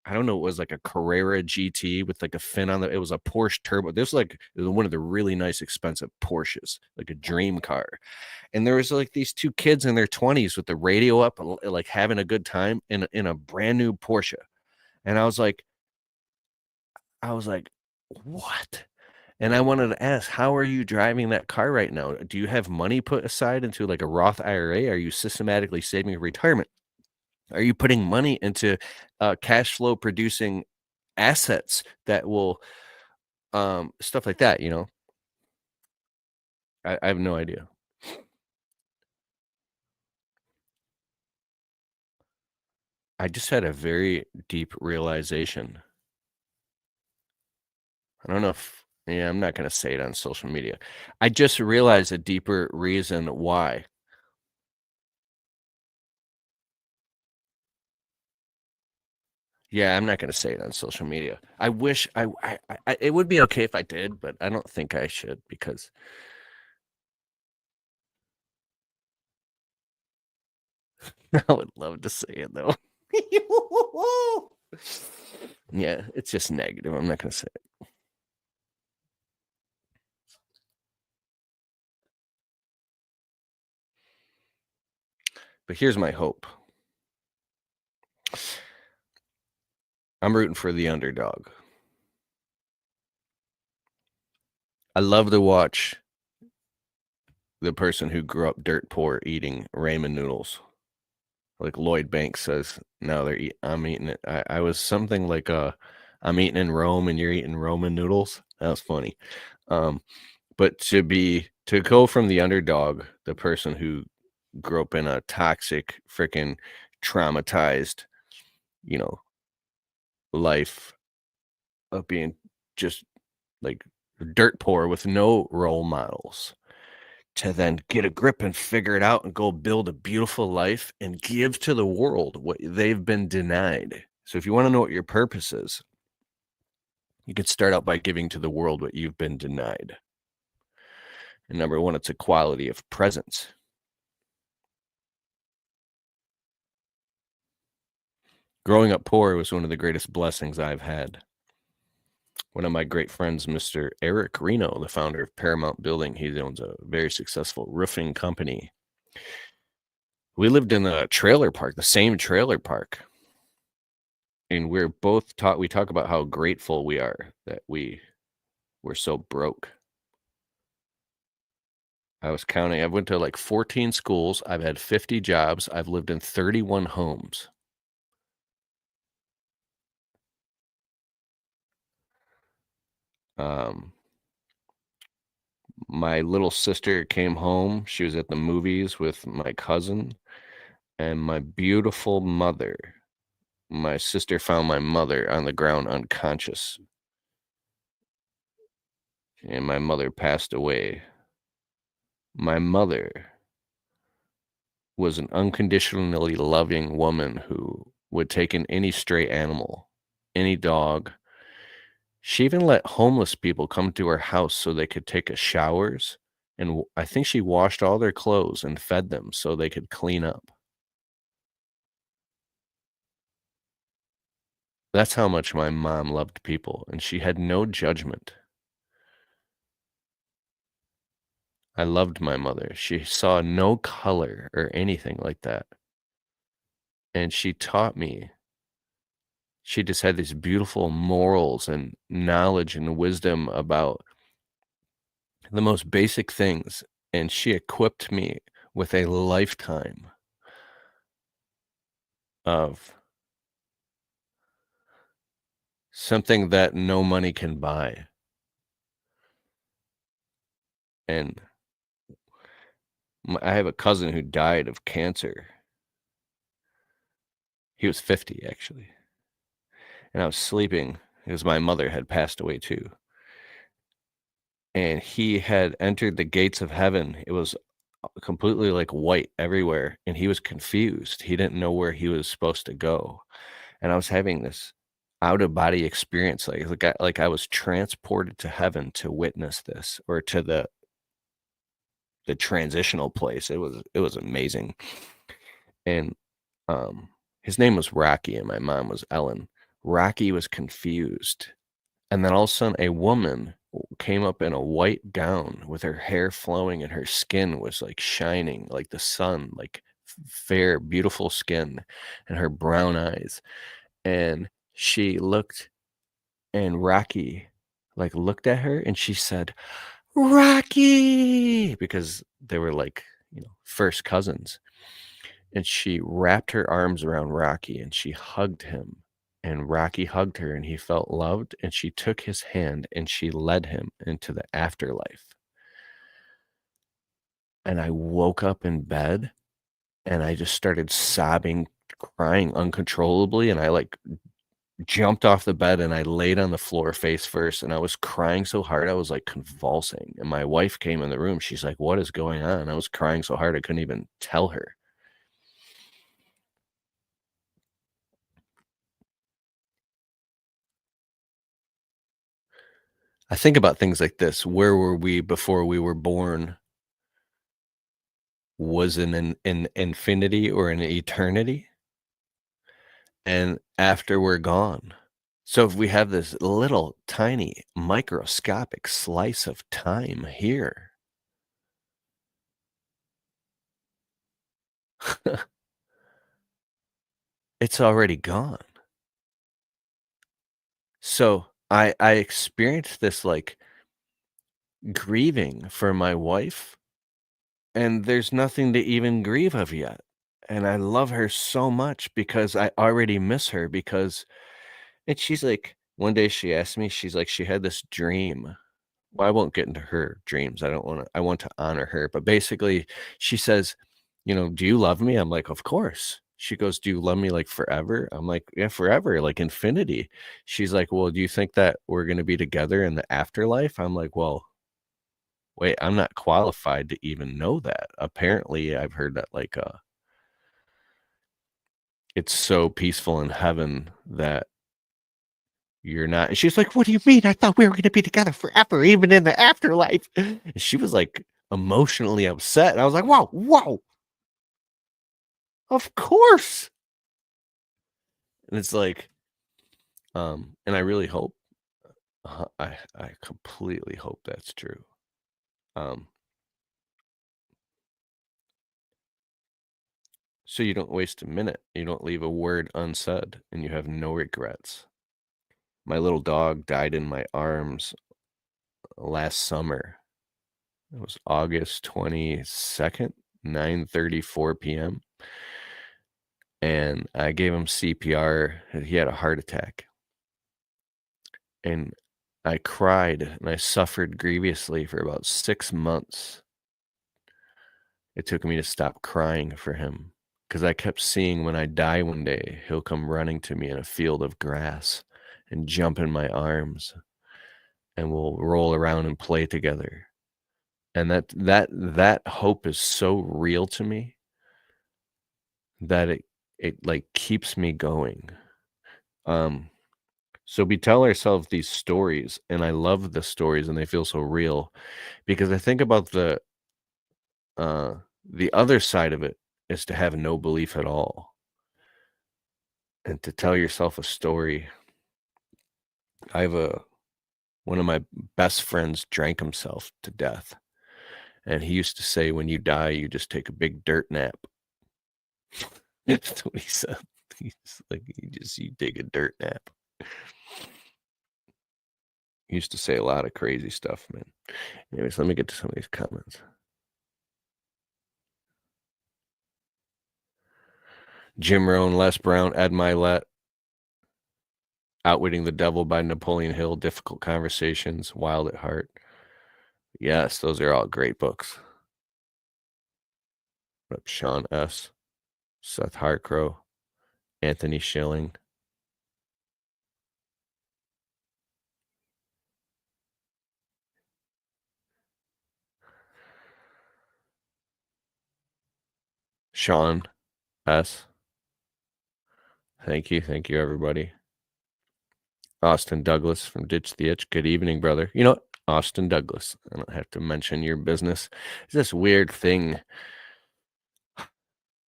I don't know. It was like a Carrera GT with like a fin on it was a Porsche turbo. It was one of the really nice, expensive Porsches, like a dream car. And there was like these two kids in their 20s with the radio up, like having a good time in a brand new Porsche. And I was like, what? And I wanted to ask, how are you driving that car right now? Do you have money put aside into like a Roth IRA? Are you systematically saving for retirement? Are you putting money into cash flow producing assets that will stuff like that, I have no idea. I just had a very deep realization. I don't know if yeah, I'm not gonna say it on social media. I just realized a deeper reason why. Yeah, I'm not gonna say it on social media. I wish I it would be okay if I did, but I don't think I should because I would love to say it though. Yeah, it's just negative. I'm not gonna say it. But here's my hope. I'm rooting for the underdog. I love to watch the person who grew up dirt poor eating ramen noodles. Like Lloyd Banks says, now I'm eating it. I was something like I'm eating in Rome and you're eating Roman noodles. That was funny. Um, but to go from the underdog, the person who grew up in a toxic, freaking traumatized, you know, life of being just like dirt poor with no role models to then get a grip and figure it out and go build a beautiful life and give to the world what they've been denied. So if you want to know what your purpose is, you could start out by giving to the world what you've been denied. And number one, it's a quality of presence. Growing up poor was one of the greatest blessings I've had. One of my great friends, Mr. Eric Reno, the founder of Paramount Building, he owns a very successful roofing company. We lived in a trailer park, the same trailer park. And we're both taught, we talk about how grateful we are that we were so broke. I was counting, I went to like 14 schools. I've had 50 jobs. I've lived in 31 homes. Um, my little sister came home. She was at the movies with my cousin and my beautiful mother. My sister found my mother on the ground unconscious, and my mother passed away. My mother was an unconditionally loving woman who would take in any stray animal, any dog. She even let homeless people come to her house so they could take a showers, and I think she washed all their clothes and fed them so they could clean up. That's how much my mom loved people, and she had no judgment. I loved my mother. She saw no color or anything like that, and she taught me. She just had these beautiful morals and knowledge and wisdom about the most basic things, and she equipped me with a lifetime of something that no money can buy. And I have a cousin who died of cancer. He was 50 actually. And I was sleeping because my mother had passed away too. And he had entered the gates of heaven. It was completely like white everywhere, and he was confused. He didn't know where he was supposed to go. And I was having this out of body experience, like I was transported to heaven to witness this, or to the transitional place. It was amazing. And his name was Rocky, and my mom was Ellen. Rocky was confused, and then all of a sudden, a woman came up in a white gown with her hair flowing, and her skin was like shining like the sun, like fair, beautiful skin, and her brown eyes. And she looked, and Rocky like looked at her, and she said, Rocky, because they were like, first cousins. And she wrapped her arms around Rocky and she hugged him. And Rocky hugged her and he felt loved. And she took his hand and she led him into the afterlife. And I woke up in bed and I just started sobbing, crying uncontrollably. And I like jumped off the bed and I laid on the floor face first. And I was crying so hard, I was like convulsing. And my wife came in the room. She's like, "What is going on?" I was crying so hard, I couldn't even tell her. I think about things like this. Where were we before we were born? Was an infinity or an eternity, and after we're gone. So if we have this little tiny microscopic slice of time here, it's already gone. So I experienced this like grieving for my wife, and there's nothing to even grieve of yet. And I love her so much because I already miss her, because and she's like, one day she asked me, she's like, she had this dream. Well, I won't get into her dreams. I want to honor her. But basically, she says, "Do you love me?" I'm like, "Of course." She goes, "Do you love me like forever?" I'm like, "Yeah, forever, like infinity." She's like, "Well, do you think that we're going to be together in the afterlife?" I'm like, "Well, wait, I'm not qualified to even know that." Apparently, I've heard that like it's so peaceful in heaven that you're not. And she's like, "What do you mean? I thought we were gonna be together forever, even in the afterlife." And she was like emotionally upset. And I was like, "Whoa, whoa, of course." And it's like, and I really hope, I completely hope that's true. Um, so you don't waste a minute, you don't leave a word unsaid, and you have no regrets. My little dog died in my arms last summer. It was August 22nd, 9:34 p.m. And I gave him CPR. He had a heart attack. And I cried and I suffered grievously for about 6 months. It took me to stop crying for him, because I kept seeing when I die one day, he'll come running to me in a field of grass and jump in my arms, and we'll roll around and play together. And that hope is so real to me that it like keeps me going. Um So we tell ourselves these stories, and I love the stories, and they feel so real, because I think about uh, the other side of it is to have no belief at all, and to tell yourself a story. I have one of my best friends drank himself to death, and he used to say, "When you die, you just take a big dirt nap." That's what he said. He's like, you take a dirt nap." He used to say a lot of crazy stuff, man. Anyways, let me get to some of these comments. Jim Rohn, Les Brown, Ed Milet, Outwitting the Devil by Napoleon Hill, Difficult Conversations, Wild at Heart. Yes, those are all great books. Sean S., Seth Harcrow, Anthony Schilling. Sean S. Thank you, everybody. Austin Douglas from Ditch the Itch. Good evening, brother. You know what? Austin Douglas. I don't have to mention your business. It's this weird thing.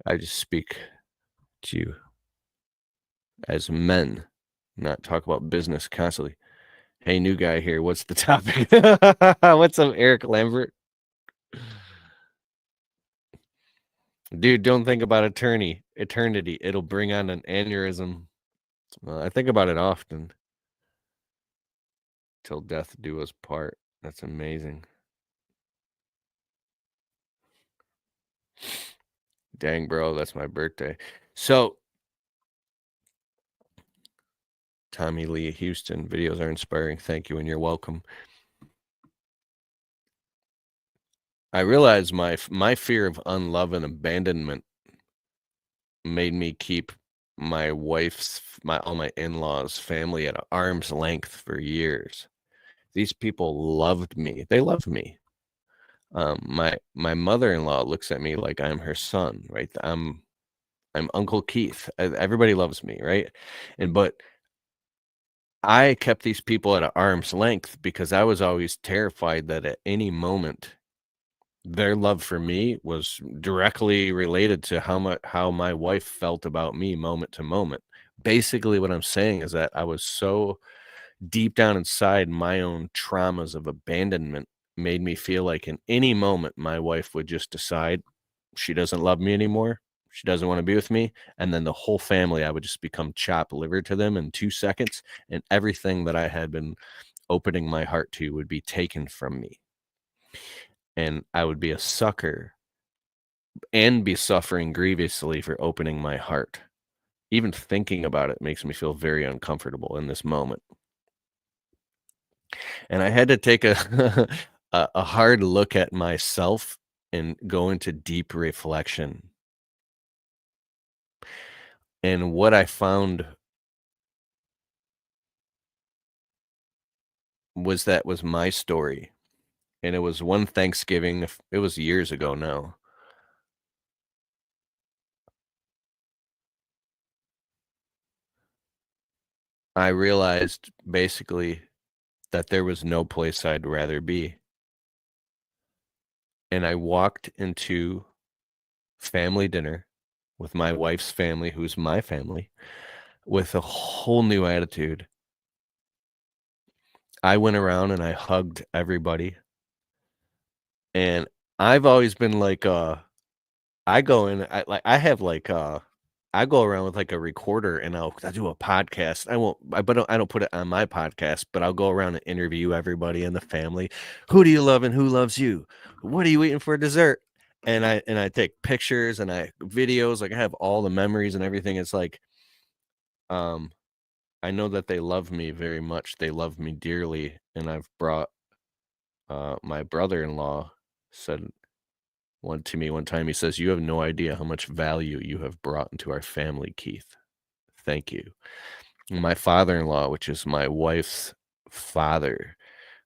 I just speak to you as men, not talk about business constantly. Hey, new guy here. What's the topic? What's up, Eric Lambert? Dude, don't think about eternity. It'll bring on an aneurysm. Well, I think about it often. Till death do us part. That's amazing. Dang, bro, that's my birthday. So, Tommy Lee Houston, videos are inspiring. Thank you, and you're welcome. I realize my fear of unlove and abandonment made me keep my wife's all my in-laws' family at arm's length for years. These people loved me. They loved me. My mother-in-law looks at me like I'm her son, right? I'm Uncle Keith. Everybody loves me, right? But I kept these people at arm's length because I was always terrified that at any moment their love for me was directly related to how my wife felt about me moment to moment. Basically, what I'm saying is that I was so deep down inside, my own traumas of abandonment made me feel like in any moment my wife would just decide she doesn't love me anymore. She doesn't want to be with me. And then the whole family, I would just become chopped liver to them in 2 seconds. And everything that I had been opening my heart to would be taken from me. And I would be a sucker and be suffering grievously for opening my heart. Even thinking about it makes me feel very uncomfortable in this moment. And I had to take a a hard look at myself and go into deep reflection. And what I found was my story. And it was one Thanksgiving, it was years ago now. I realized basically that there was no place I'd rather be. And I walked into family dinner with my wife's family, who's my family, with a whole new attitude. I went around and I hugged everybody. And I've always been like, I go in, I have like, I go around with like a recorder and I do a podcast. I don't put it on my podcast, but I'll go around and interview everybody in the family. Who do you love and who loves you? What are you eating for dessert? And I take pictures and I videos, like I have all the memories and everything. It's like, I know that they love me very much. They love me dearly. And I've brought, my brother-in-law said one to me one time. He says, "You have no idea how much value you have brought into our family, Keith. Thank you." My father-in-law, which is my wife's father,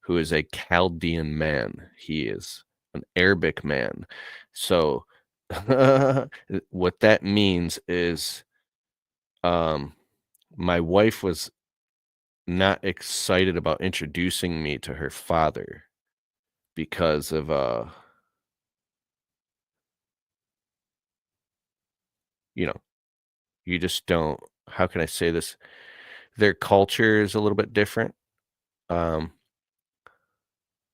who is a Chaldean man. He is an Arabic man. So what that means is, my wife was not excited about introducing me to her father because of, you know, you just don't, how can I say this? Their culture is a little bit different. Um,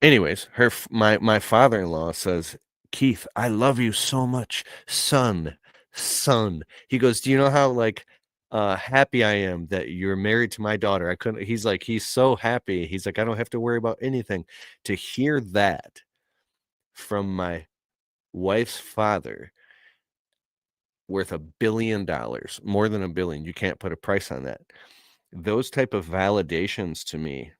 anyways, my father-in-law says, "Keith, I love you so much, son, son." He goes, "Do you know how like happy I am that you're married to my daughter?" I couldn't. He's like, he's so happy. He's like, I don't have to worry about anything. To hear that from my wife's father, worth $1 billion, more than $1 billion. You can't put a price on that. Those type of validations to me,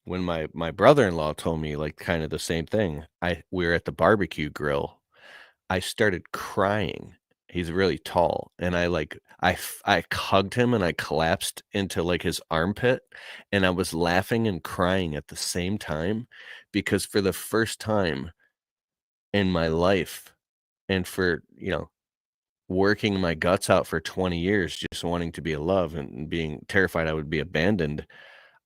when my brother-in-law told me like kind of the same thing. We were at the barbecue grill. I started crying. He's really tall, and I hugged him and I collapsed into like his armpit, and I was laughing and crying at the same time because for the first time in my life, and for working my guts out for 20 years, just wanting to be in love and being terrified I would be abandoned,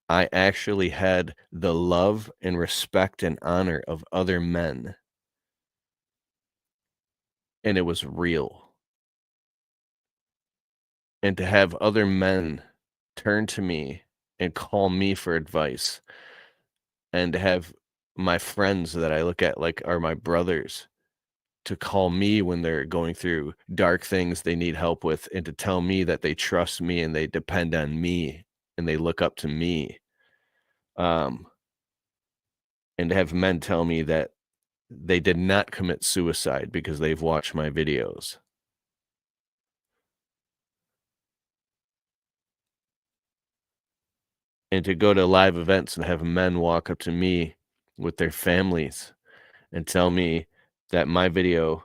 I actually had the love and respect and honor of other men, and it was real. And to have other men turn to me and call me for advice, and to have my friends that I look at like are my brothers to call me when they're going through dark things they need help with, and to tell me that they trust me and they depend on me and they look up to me. Um, and to have men tell me that they did not commit suicide because they've watched my videos. And to go to live events and have men walk up to me with their families and tell me that my video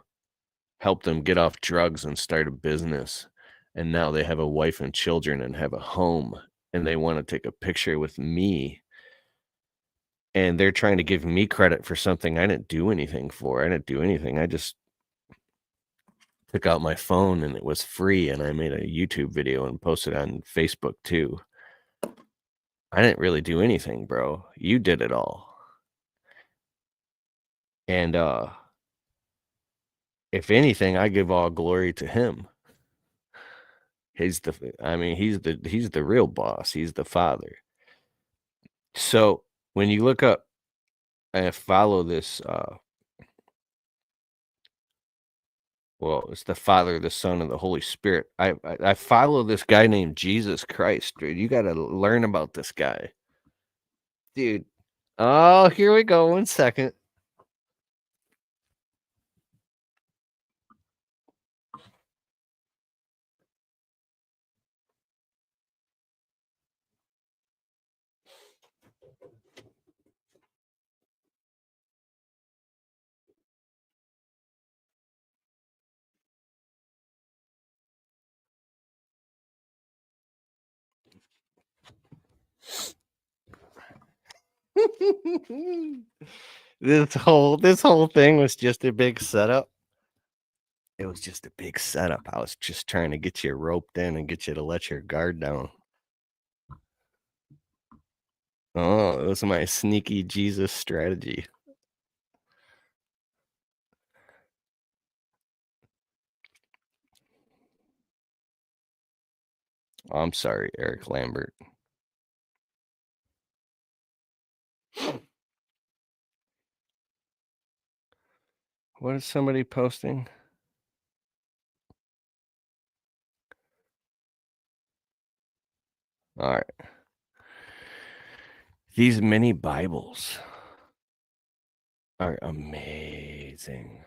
helped them get off drugs and start a business. And now they have a wife and children and have a home, and they want to take a picture with me. And they're trying to give me credit for something I didn't do anything for. I didn't do anything. I just took out my phone and it was free, and I made a YouTube video and posted on Facebook too. I didn't really do anything, bro. You did it all. And if anything, I give all glory to him. He's the real boss. He's the father. So when you look up and follow this, well, it's the Father, the Son, and the Holy Spirit. I follow this guy named Jesus Christ, dude. You got to learn about this guy, dude. Oh, here we go. 1 second. This whole thing was just a big setup. It was just a big setup. I was just trying to get you roped in and get you to let your guard down. Oh, it was my sneaky Jesus strategy. Oh, I'm sorry, Eric Lambert. What is somebody posting? All right. These mini Bibles are amazing.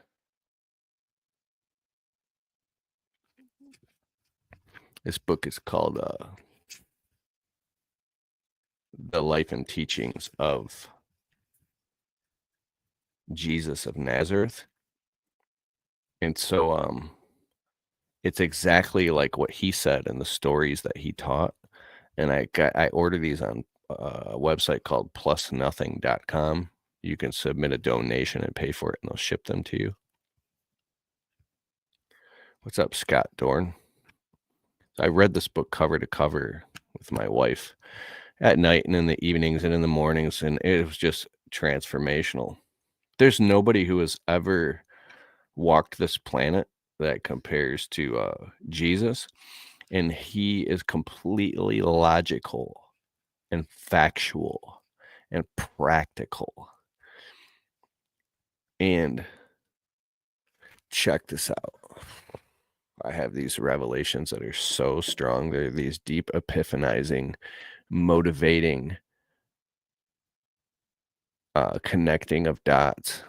This book is called The Life and Teachings of Jesus of Nazareth. And so it's exactly like what he said and the stories that he taught. And I ordered these on a website called plusnothing.com. You can submit a donation and pay for it, and they'll ship them to you. What's up, Scott Dorn? I read this book cover to cover with my wife at night and in the evenings and in the mornings, and it was just transformational. There's nobody who has ever walked this planet that compares to Jesus, and he is completely logical and factual and practical. And check this out. I have these revelations that are so strong. They're these deep epiphanizing, motivating, connecting of dots.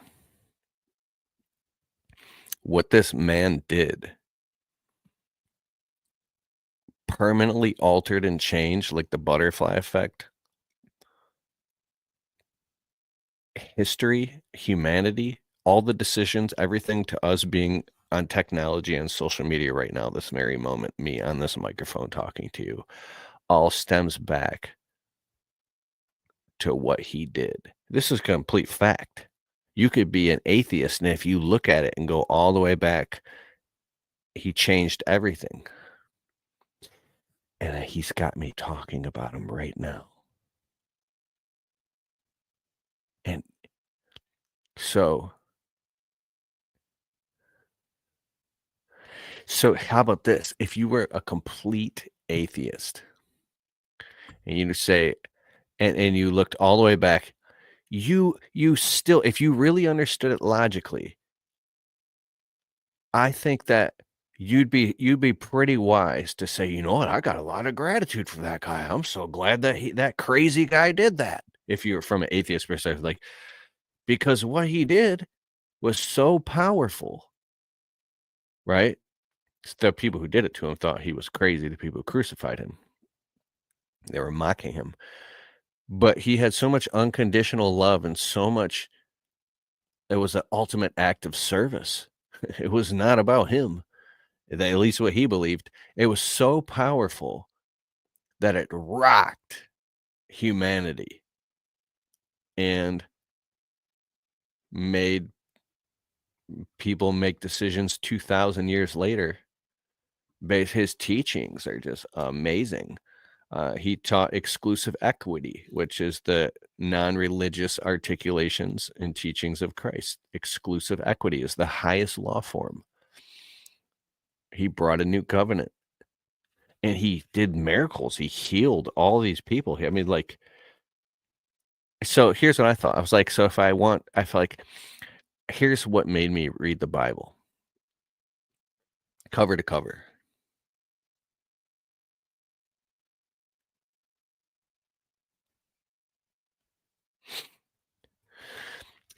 What this man did permanently altered and changed, like the butterfly effect, history, humanity, all the decisions, everything to us being on technology and social media right now, this very moment, me on this microphone talking to you, all stems back to what he did. This is complete fact. You could be an atheist, and if you look at it and go all the way back, he changed everything. And he's got me talking about him right now. And so how about this? If you were a complete atheist and you say, and you looked all the way back, you still, if you really understood it logically, I think that you'd be pretty wise to say, you know what, I got a lot of gratitude for that guy. I'm so glad that that crazy guy did that. If you're from an atheist perspective, like, because what he did was so powerful, right? The people who did it to him thought he was crazy. The people who crucified him, they were mocking him. But he had so much unconditional love and so much, it was an ultimate act of service. It was not about him, at least what he believed. It was so powerful that it rocked humanity and made people make decisions 2,000 years later. His teachings are just amazing. He taught exclusive equity, which is the non-religious articulations and teachings of Christ. Exclusive equity is the highest law form. He brought a new covenant, and he did miracles. He healed all these people. I mean, like, so here's what I thought. I was like, so if I feel like, here's what made me read the Bible cover to cover.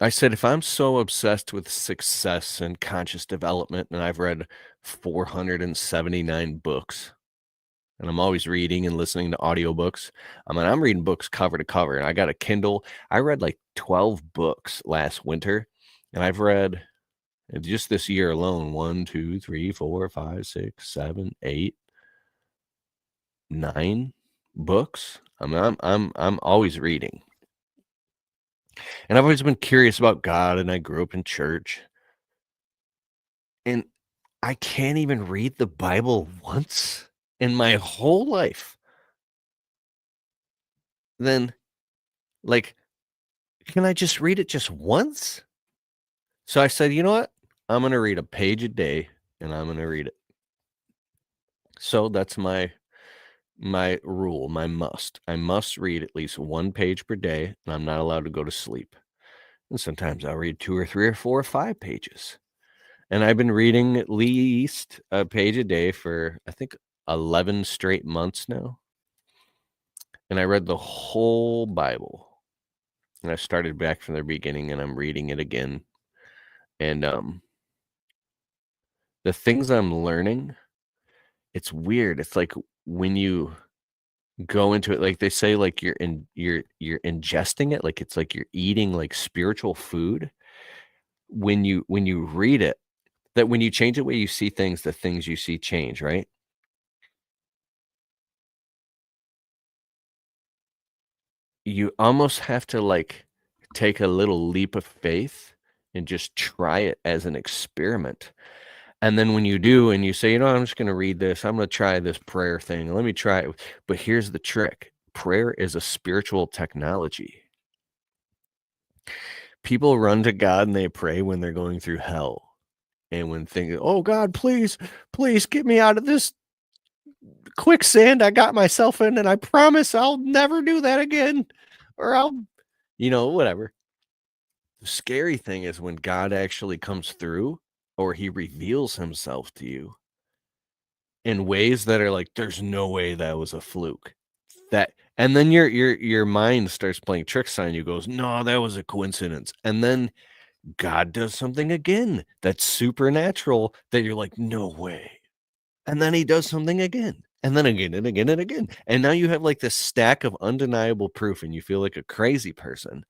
I said, if I'm so obsessed with success and conscious development, and I've read 479 books, and I'm always reading and listening to audiobooks. I mean, I'm reading books cover to cover, and I got a Kindle. I read like 12 books last winter, and I've read just this year alone 1, 2, 3, 4, 5, 6, 7, 8, 9 books. I mean, I'm always reading. And I've always been curious about God, and I grew up in church. And I can't even read the Bible once in my whole life. Then, like, can I just read it just once? So I said, you know what? I'm going to read a page a day, and I'm going to read it. So that's my rule, my must. I must read at least 1 page per day, and I'm not allowed to go to sleep. And sometimes I'll read 2 or 3 or 4 or 5 pages. And I've been reading at least a page a day for, I think, 11 straight months now. And I read the whole Bible. And I started back from the beginning, and I'm reading it again. And the things I'm learning, it's weird. It's like when you go into it, like they say, like you're ingesting it, like it's like you're eating like spiritual food. When you read it, that when you change the way you see things, the things you see change, right? You almost have to like take a little leap of faith and just try it as an experiment. And then when you do and you say, you know, I'm just going to read this, I'm going to try this prayer thing. Let me try it. But here's the trick. Prayer is a spiritual technology. People run to God and they pray when they're going through hell. And when thinking, oh God, please get me out of this quicksand I got myself in, and I promise I'll never do that again, or whatever. The scary thing is when God actually comes through or he reveals himself to you in ways that are like, there's no way that was a fluke. And then your mind starts playing tricks on you, goes, no, that was a coincidence. And then God does something again that's supernatural that you're like, no way. And then he does something again, and then again and again and again. And now you have like this stack of undeniable proof, and you feel like a crazy person.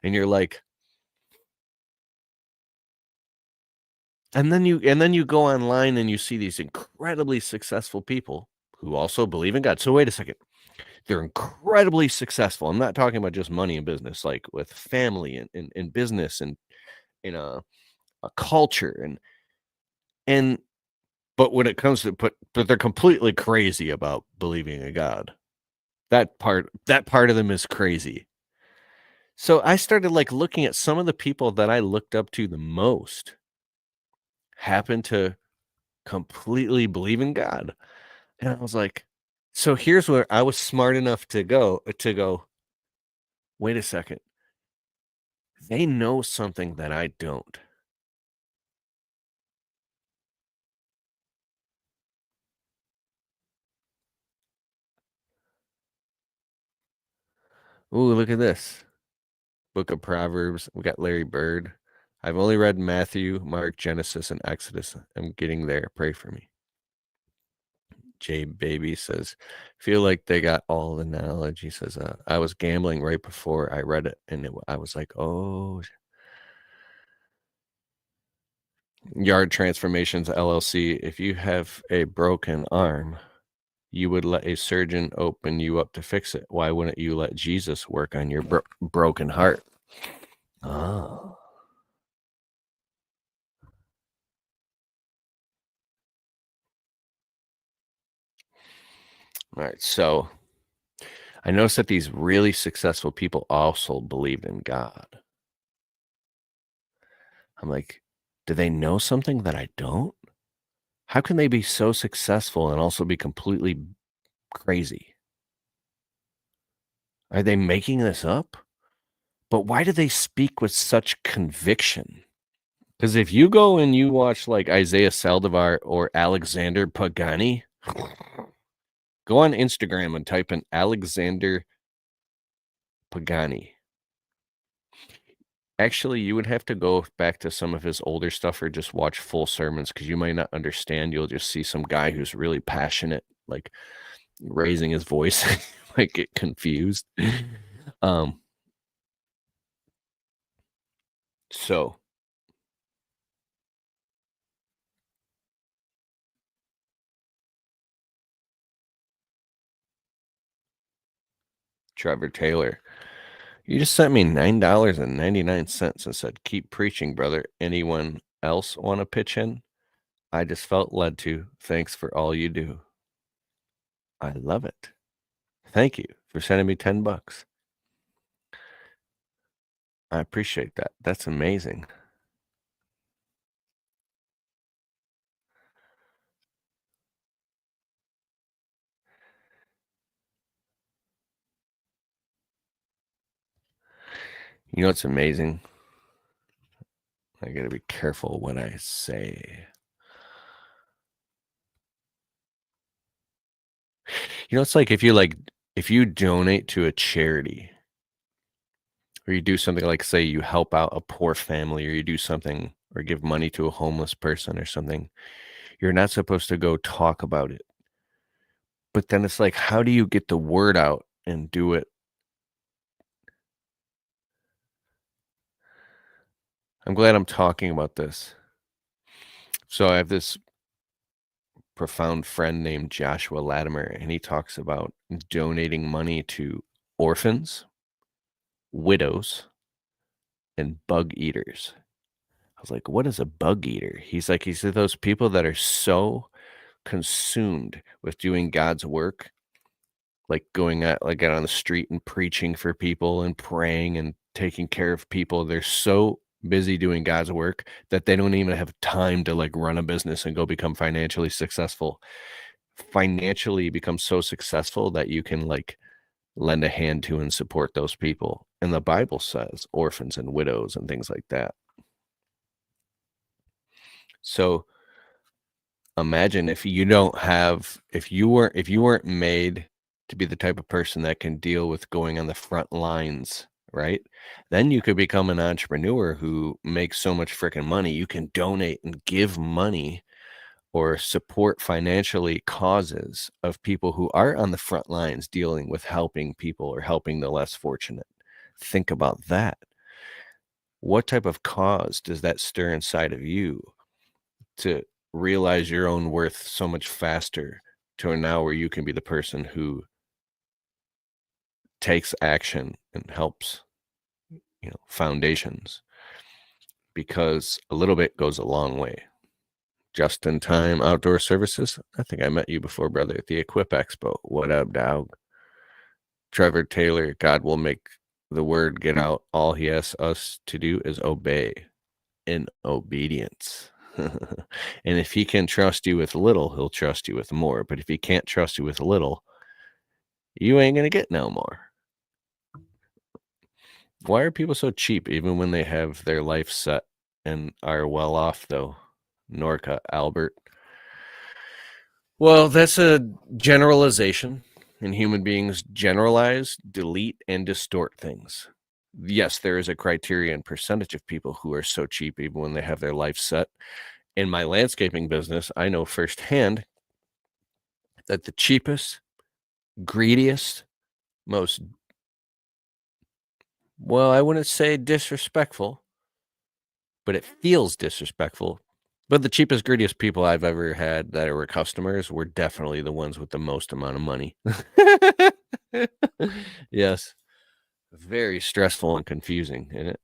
And you're like, and then you go online and you see these incredibly successful people who also believe in God. So wait a second. They're incredibly successful. I'm not talking about just money in business, like with family and business and in a culture and but when it comes to but they're completely crazy about believing in God. That part of them is crazy. So I started like looking at some of the people that I looked up to the most happen to completely believe in God. And I was like, so here's where I was smart enough to go, wait a second. They know something that I don't. Ooh, look at this. Book of Proverbs. We got Larry Bird. I've only read Matthew, Mark, Genesis, and Exodus. I'm getting there. Pray for me. Jay Baby says, feel like they got all the knowledge. He says, I was gambling right before I read it, and I was like, oh. Yard Transformations LLC. If you have a broken arm, you would let a surgeon open you up to fix it. Why wouldn't you let Jesus work on your broken heart? Oh. All right. So I noticed that these really successful people also believed in God. I'm like, do they know something that I don't? How can they be so successful and also be completely crazy? Are they making this up? But why do they speak with such conviction? Because if you go and you watch like Isaiah Saldivar or Alexander Pagani, go on Instagram and type in Alexander Pagani. Actually, you would have to go back to some of his older stuff or just watch full sermons because you might not understand. You'll just see some guy who's really passionate, like raising his voice, might get confused. Um, so Trevor Taylor, you just sent me $9.99 and said, keep preaching, brother. Anyone else want to pitch in? I just felt led to. Thanks for all you do. I love it. Thank you for sending me $10. I appreciate that. That's amazing. You know what's amazing? I got to be careful what I say. It's like if you donate to a charity or you do something like say you help out a poor family or you do something or give money to a homeless person or something, you're not supposed to go talk about it. But then it's like, how do you get the word out and do it? I'm glad I'm talking about this. So I have this profound friend named Joshua Latimer, and he talks about donating money to orphans, widows, and bug eaters. I was like, what is a bug eater? He's those people that are so consumed with doing God's work, like going out on the street and preaching for people and praying and taking care of people. They're so busy doing God's work that they don't even have time to like run a business and go become financially successful financially become so successful that you can like lend a hand to and support those people. And the Bible says orphans and widows and things like that. So imagine if you don't have, if you weren't made to be the type of person that can deal with going on the front lines, right? Then you could become an entrepreneur who makes so much freaking money. You can donate and give money or support financially causes of people who are on the front lines dealing with helping people or helping the less fortunate. Think about that. What type of cause does that stir inside of you to realize your own worth so much faster to now where you can be the person who takes action and helps, foundations, because a little bit goes a long way. Just in time outdoor services. I think I met you before, brother, at the Equip Expo. What up, dog? Trevor Taylor, God will make the word get out. All he asks us to do is obey in obedience. And if he can trust you with little, he'll trust you with more. But if he can't trust you with little, you ain't going to get no more. Why are people so cheap even when they have their life set and are well off, though? Norca, Albert. Well, that's a generalization, and human beings generalize, delete, and distort things. Yes, there is a criterion percentage of people who are so cheap even when they have their life set. In my landscaping business, I know firsthand that the cheapest, greediest, most, well, I wouldn't say disrespectful, but it feels disrespectful. But the cheapest, greediest people I've ever had that were customers were definitely the ones with the most amount of money. Yes. Very stressful and confusing, isn't it?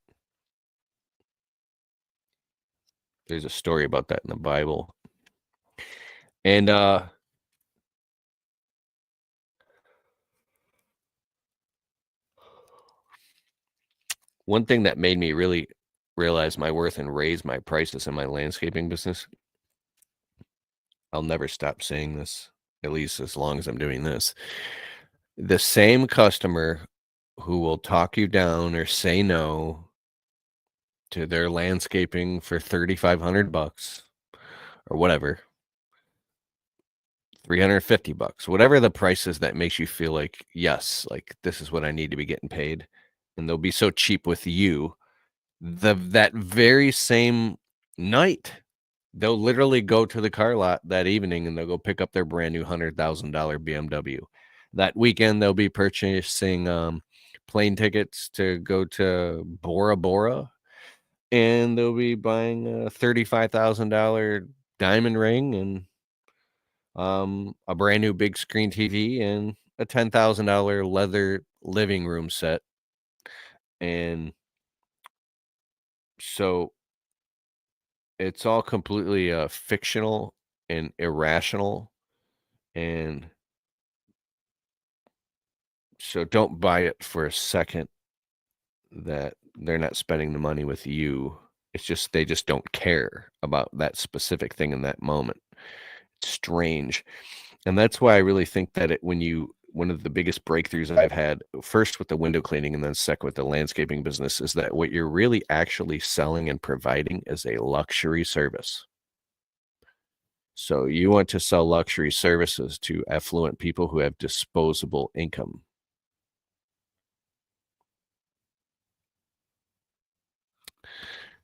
There's a story about that in the Bible. And one thing that made me really realize my worth and raise my prices in my landscaping business, I'll never stop saying this, at least as long as I'm doing this. The same customer who will talk you down or say no to their landscaping for $3,500 or whatever, $350, whatever the price is that makes you feel like, yes, like this is what I need to be getting paid. And they'll be so cheap with you. That very same night, they'll literally go to the car lot that evening and they'll go pick up their brand new $100,000 BMW. That weekend, they'll be purchasing plane tickets to go to Bora Bora, and they'll be buying a $35,000 diamond ring and a brand new big screen TV and a $10,000 leather living room set. And so it's all completely fictional and irrational. And so don't buy it for a second that they're not spending the money with you. It's just they just don't care about that specific thing in that moment. It's strange. And that's why I really think that one of the biggest breakthroughs I've had, first with the window cleaning and then second with the landscaping business, is that what you're really actually selling and providing is a luxury service. So you want to sell luxury services to affluent people who have disposable income.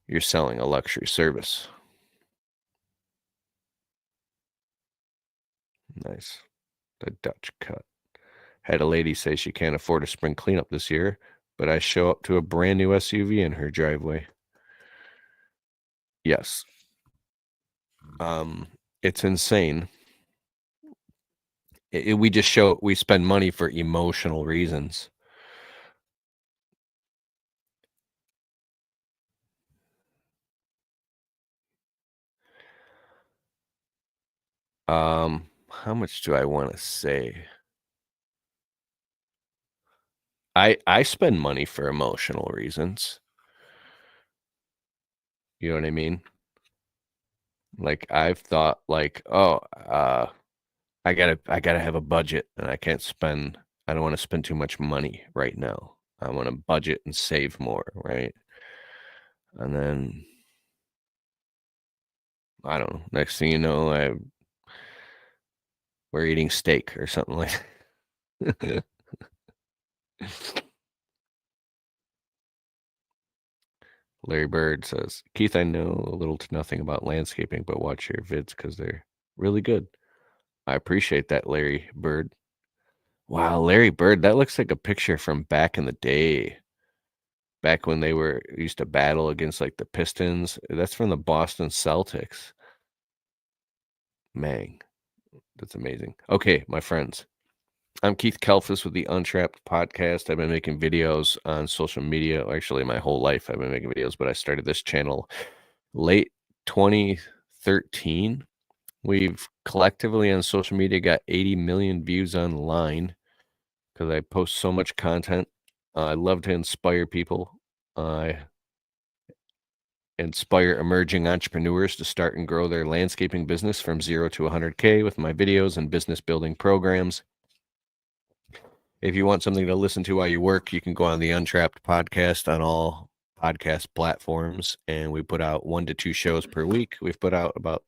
You're selling a luxury service. Nice. The Dutch cut. Had a lady say she can't afford a spring cleanup this year, but I show up to a brand new SUV in her driveway. Yes. It's insane. We spend money for emotional reasons. How much do I want to say? I spend money for emotional reasons. You know what I mean? Like I've thought like, oh, I gotta have a budget, and I don't want to spend too much money right now. I want to budget and save more, right? And then I don't know. Next thing you know, we're eating steak or something like. Larry Bird says, Keith, I know a little to nothing about landscaping, but watch your vids because they're really good. I appreciate that, Larry Bird. Wow, Larry Bird, that looks like a picture from back in the day. Back when they used to battle against like the Pistons. That's from the Boston Celtics. Man, that's amazing. Okay, my friends. I'm Keith Kalfas with the Untrapped podcast. I've been making videos on social media. Actually, my whole life I've been making videos, but I started this channel late 2013. We've collectively on social media got 80 million views online because I post so much content. I love to inspire people. I inspire emerging entrepreneurs to start and grow their landscaping business from 0 to 100K with my videos and business building programs. If you want something to listen to while you work, you can go on the Untrapped podcast on all podcast platforms, and we put out 1 to 2 shows per week. We've put out about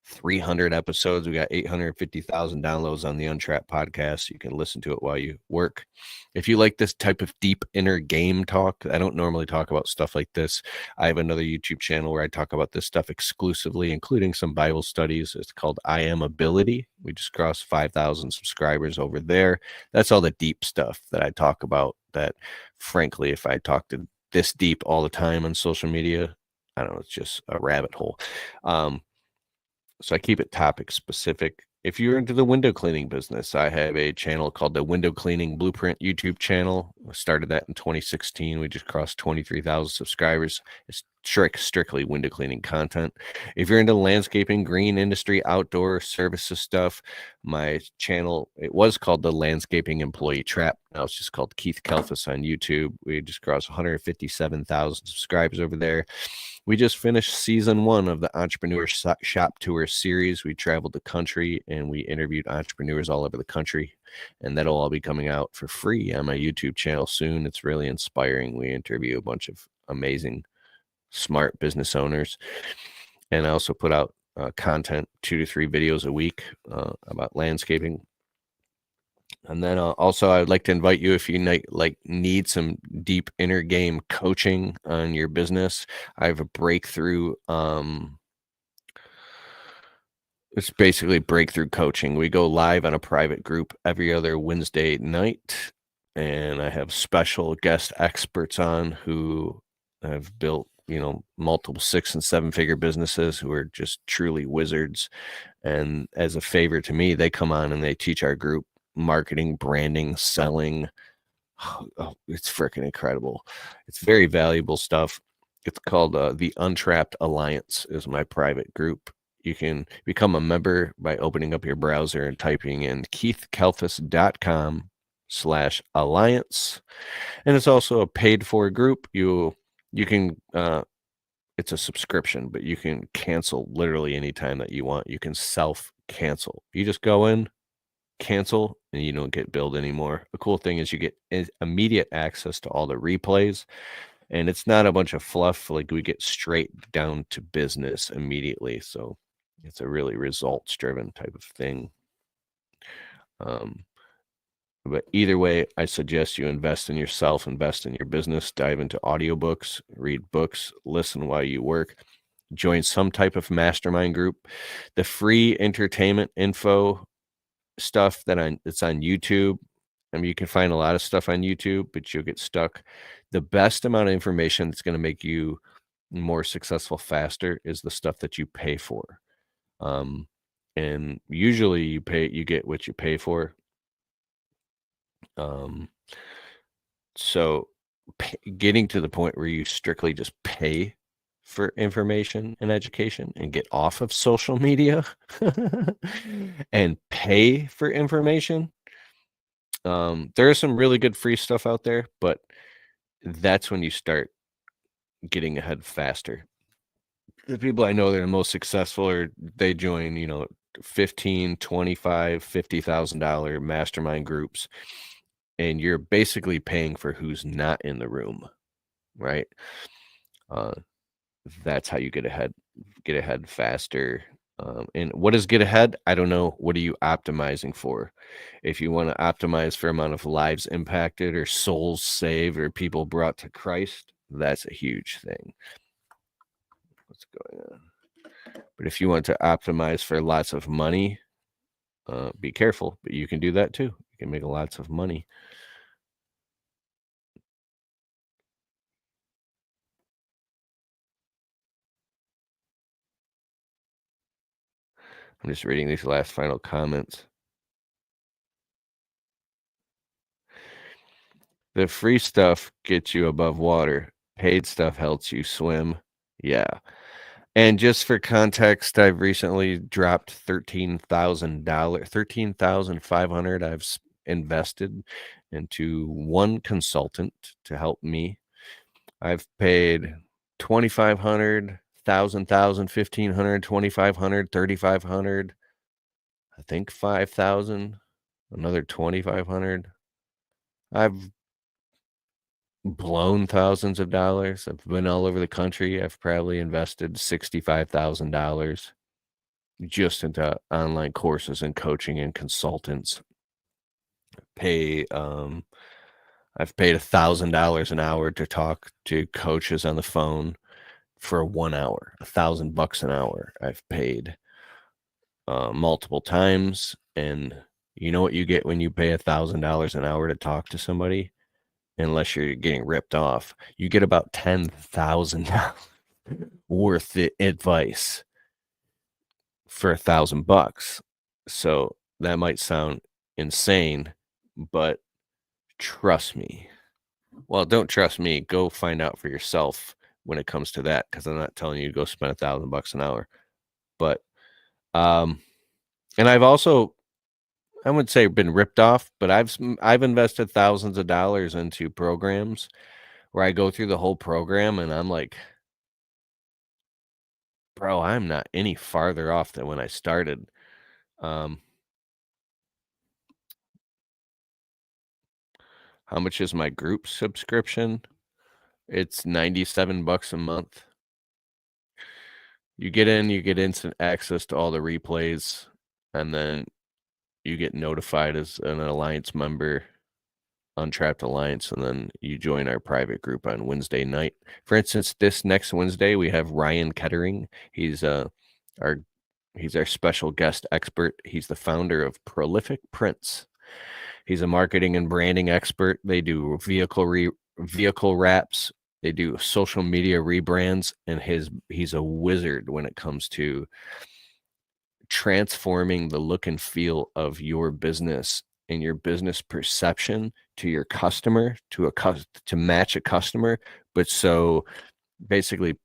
300 episodes. We got 850,000 downloads on the Untrapped podcast. You can listen to it while you work. If you like this type of deep inner game talk, I don't normally talk about stuff like this. I have another YouTube channel where I talk about this stuff exclusively, including some Bible studies. It's called I Am Ability. We just crossed 5,000 subscribers over there. That's all the deep stuff that I talk about that, frankly, if I talked to this deep all the time on social media, I don't know, it's just a rabbit hole. So I keep it topic specific. If you're into the window cleaning business, I have a channel called the Window Cleaning Blueprint YouTube channel. I started that in 2016. We just crossed 23,000 subscribers. It's strictly window cleaning content. If you're into landscaping, green industry, outdoor services stuff, my channel, it was called the Landscaping Employee Trap. Now it's just called Keith Kalfas on YouTube. We just crossed 157,000 subscribers over there. We just finished season 1 of the Entrepreneur Shop Tour series. We traveled the country and we interviewed entrepreneurs all over the country, and that'll all be coming out for free on my YouTube channel soon. It's really inspiring. We interview a bunch of amazing, smart business owners, and I also put out content, 2 to 3 videos a week about landscaping. And then also, I'd like to invite you, if you need some deep inner game coaching on your business. I have a breakthrough. It's basically breakthrough coaching. We go live on a private group every other Wednesday night, and I have special guest experts on who have built, multiple 6 and 7-figure businesses who are just truly wizards. And as a favor to me, they come on and they teach our group marketing, branding, selling. Oh, it's freaking incredible. It's very valuable stuff. It's called the Untrapped Alliance is my private group. You can become a member by opening up your browser and typing in keithkalfas.com/alliance. And it's also a paid for group. You can it's a subscription, but you can cancel literally anytime that you want. You can self cancel. You just go in, cancel, and you don't get billed anymore. The cool thing is you get immediate access to all the replays, and it's not a bunch of fluff. Like, we get straight down to business immediately. So it's a really results driven type of thing. But either way, I suggest you invest in yourself, invest in your business, dive into audiobooks, read books, listen while you work, join some type of mastermind group. The free entertainment info stuff it's on YouTube. I mean, you can find a lot of stuff on YouTube, but you'll get stuck. The best amount of information that's going to make you more successful faster is the stuff that you pay for. And usually you get what you pay for. So getting to the point where you strictly just pay for information and education and get off of social media and pay for information. There is some really good free stuff out there, but that's when you start getting ahead faster. The people I know that are most successful, or they join, 15, 25, $50,000 mastermind groups, and you're basically paying for who's not in the room, right? Uh, that's how you get ahead faster. And what does get ahead? I don't know. What are you optimizing for? If you want to optimize for amount of lives impacted or souls saved or people brought to Christ, that's a huge thing. What's going on? But if you want to optimize for lots of money, be careful, but you can do that too. You can make lots of money. I'm just reading these last final comments. The free stuff gets you above water. Paid stuff helps you swim. Yeah. And just for context, I've recently dropped $13,000, 13,500 I've invested into one consultant to help me. I've paid 2,500, 1,000, 1,500, 2,500, 3,500, I think 5,000, another 2,500. I've blown thousands of dollars. I've been all over the country. I've probably invested $65,000 just into online courses and coaching and consultants. I've paid $1,000 an hour to talk to coaches on the phone for 1 hour. $1,000 an hour I've paid multiple times. And you know what you get when you pay $1,000 an hour to talk to somebody? Unless you're getting ripped off, you get about $10,000 worth of advice for $1,000. So that might sound insane, but trust me. Well, don't trust me. Go find out for yourself when it comes to that, because I'm not telling you to go spend $1,000 an hour. But and I've also, I wouldn't say been ripped off, but I've invested thousands of dollars into programs where I go through the whole program and I'm like, bro, I'm not any farther off than when I started. How much is my group subscription? It's $97 a month. You get instant access to all the replays, and then you get notified as an Alliance member, Untrapped Alliance, and then you join our private group on Wednesday night. For instance, this next Wednesday we have Ryan Kettering. He's our special guest expert. He's the founder of Prolific Prints. He's a marketing and branding expert. They do vehicle wraps. They do social media rebrands, and he's a wizard when it comes to transforming the look and feel of your business and your business perception to your customer, to match a customer, but so basically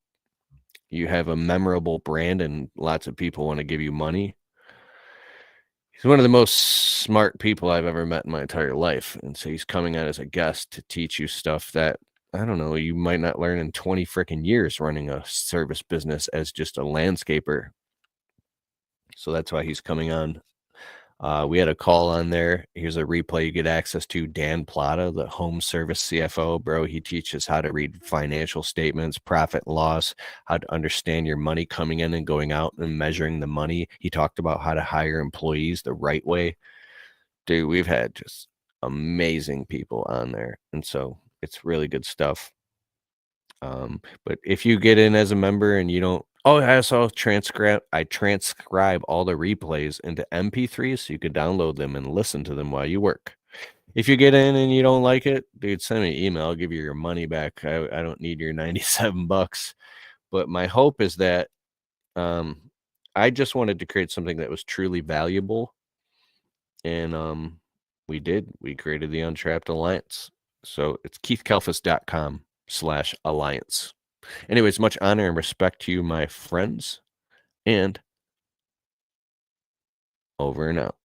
you have a memorable brand and lots of people want to give you money. He's one of the most smart people I've ever met in my entire life. And so he's coming out as a guest to teach you stuff that, I don't know, you might not learn in 20 freaking years running a service business as just a landscaper. So that's why he's coming on. We had a call on there. Here's a replay you get access to. Dan Plata, the home service CFO, bro. He teaches how to read financial statements, profit and loss, how to understand your money coming in and going out and measuring the money. He talked about how to hire employees the right way. Dude, we've had just amazing people on there. And so it's really good stuff. But if you get in as a member and you don't, I also transcribe all the replays into MP3s so you can download them and listen to them while you work. If you get in and you don't like it, dude, send me an email. I'll give you your money back. I don't need your $97. But my hope is that I just wanted to create something that was truly valuable. And we did. We created the Untrapped Alliance. So it's keithkalfas.com/alliance. Anyways, much honor and respect to you, my friends, and over and out.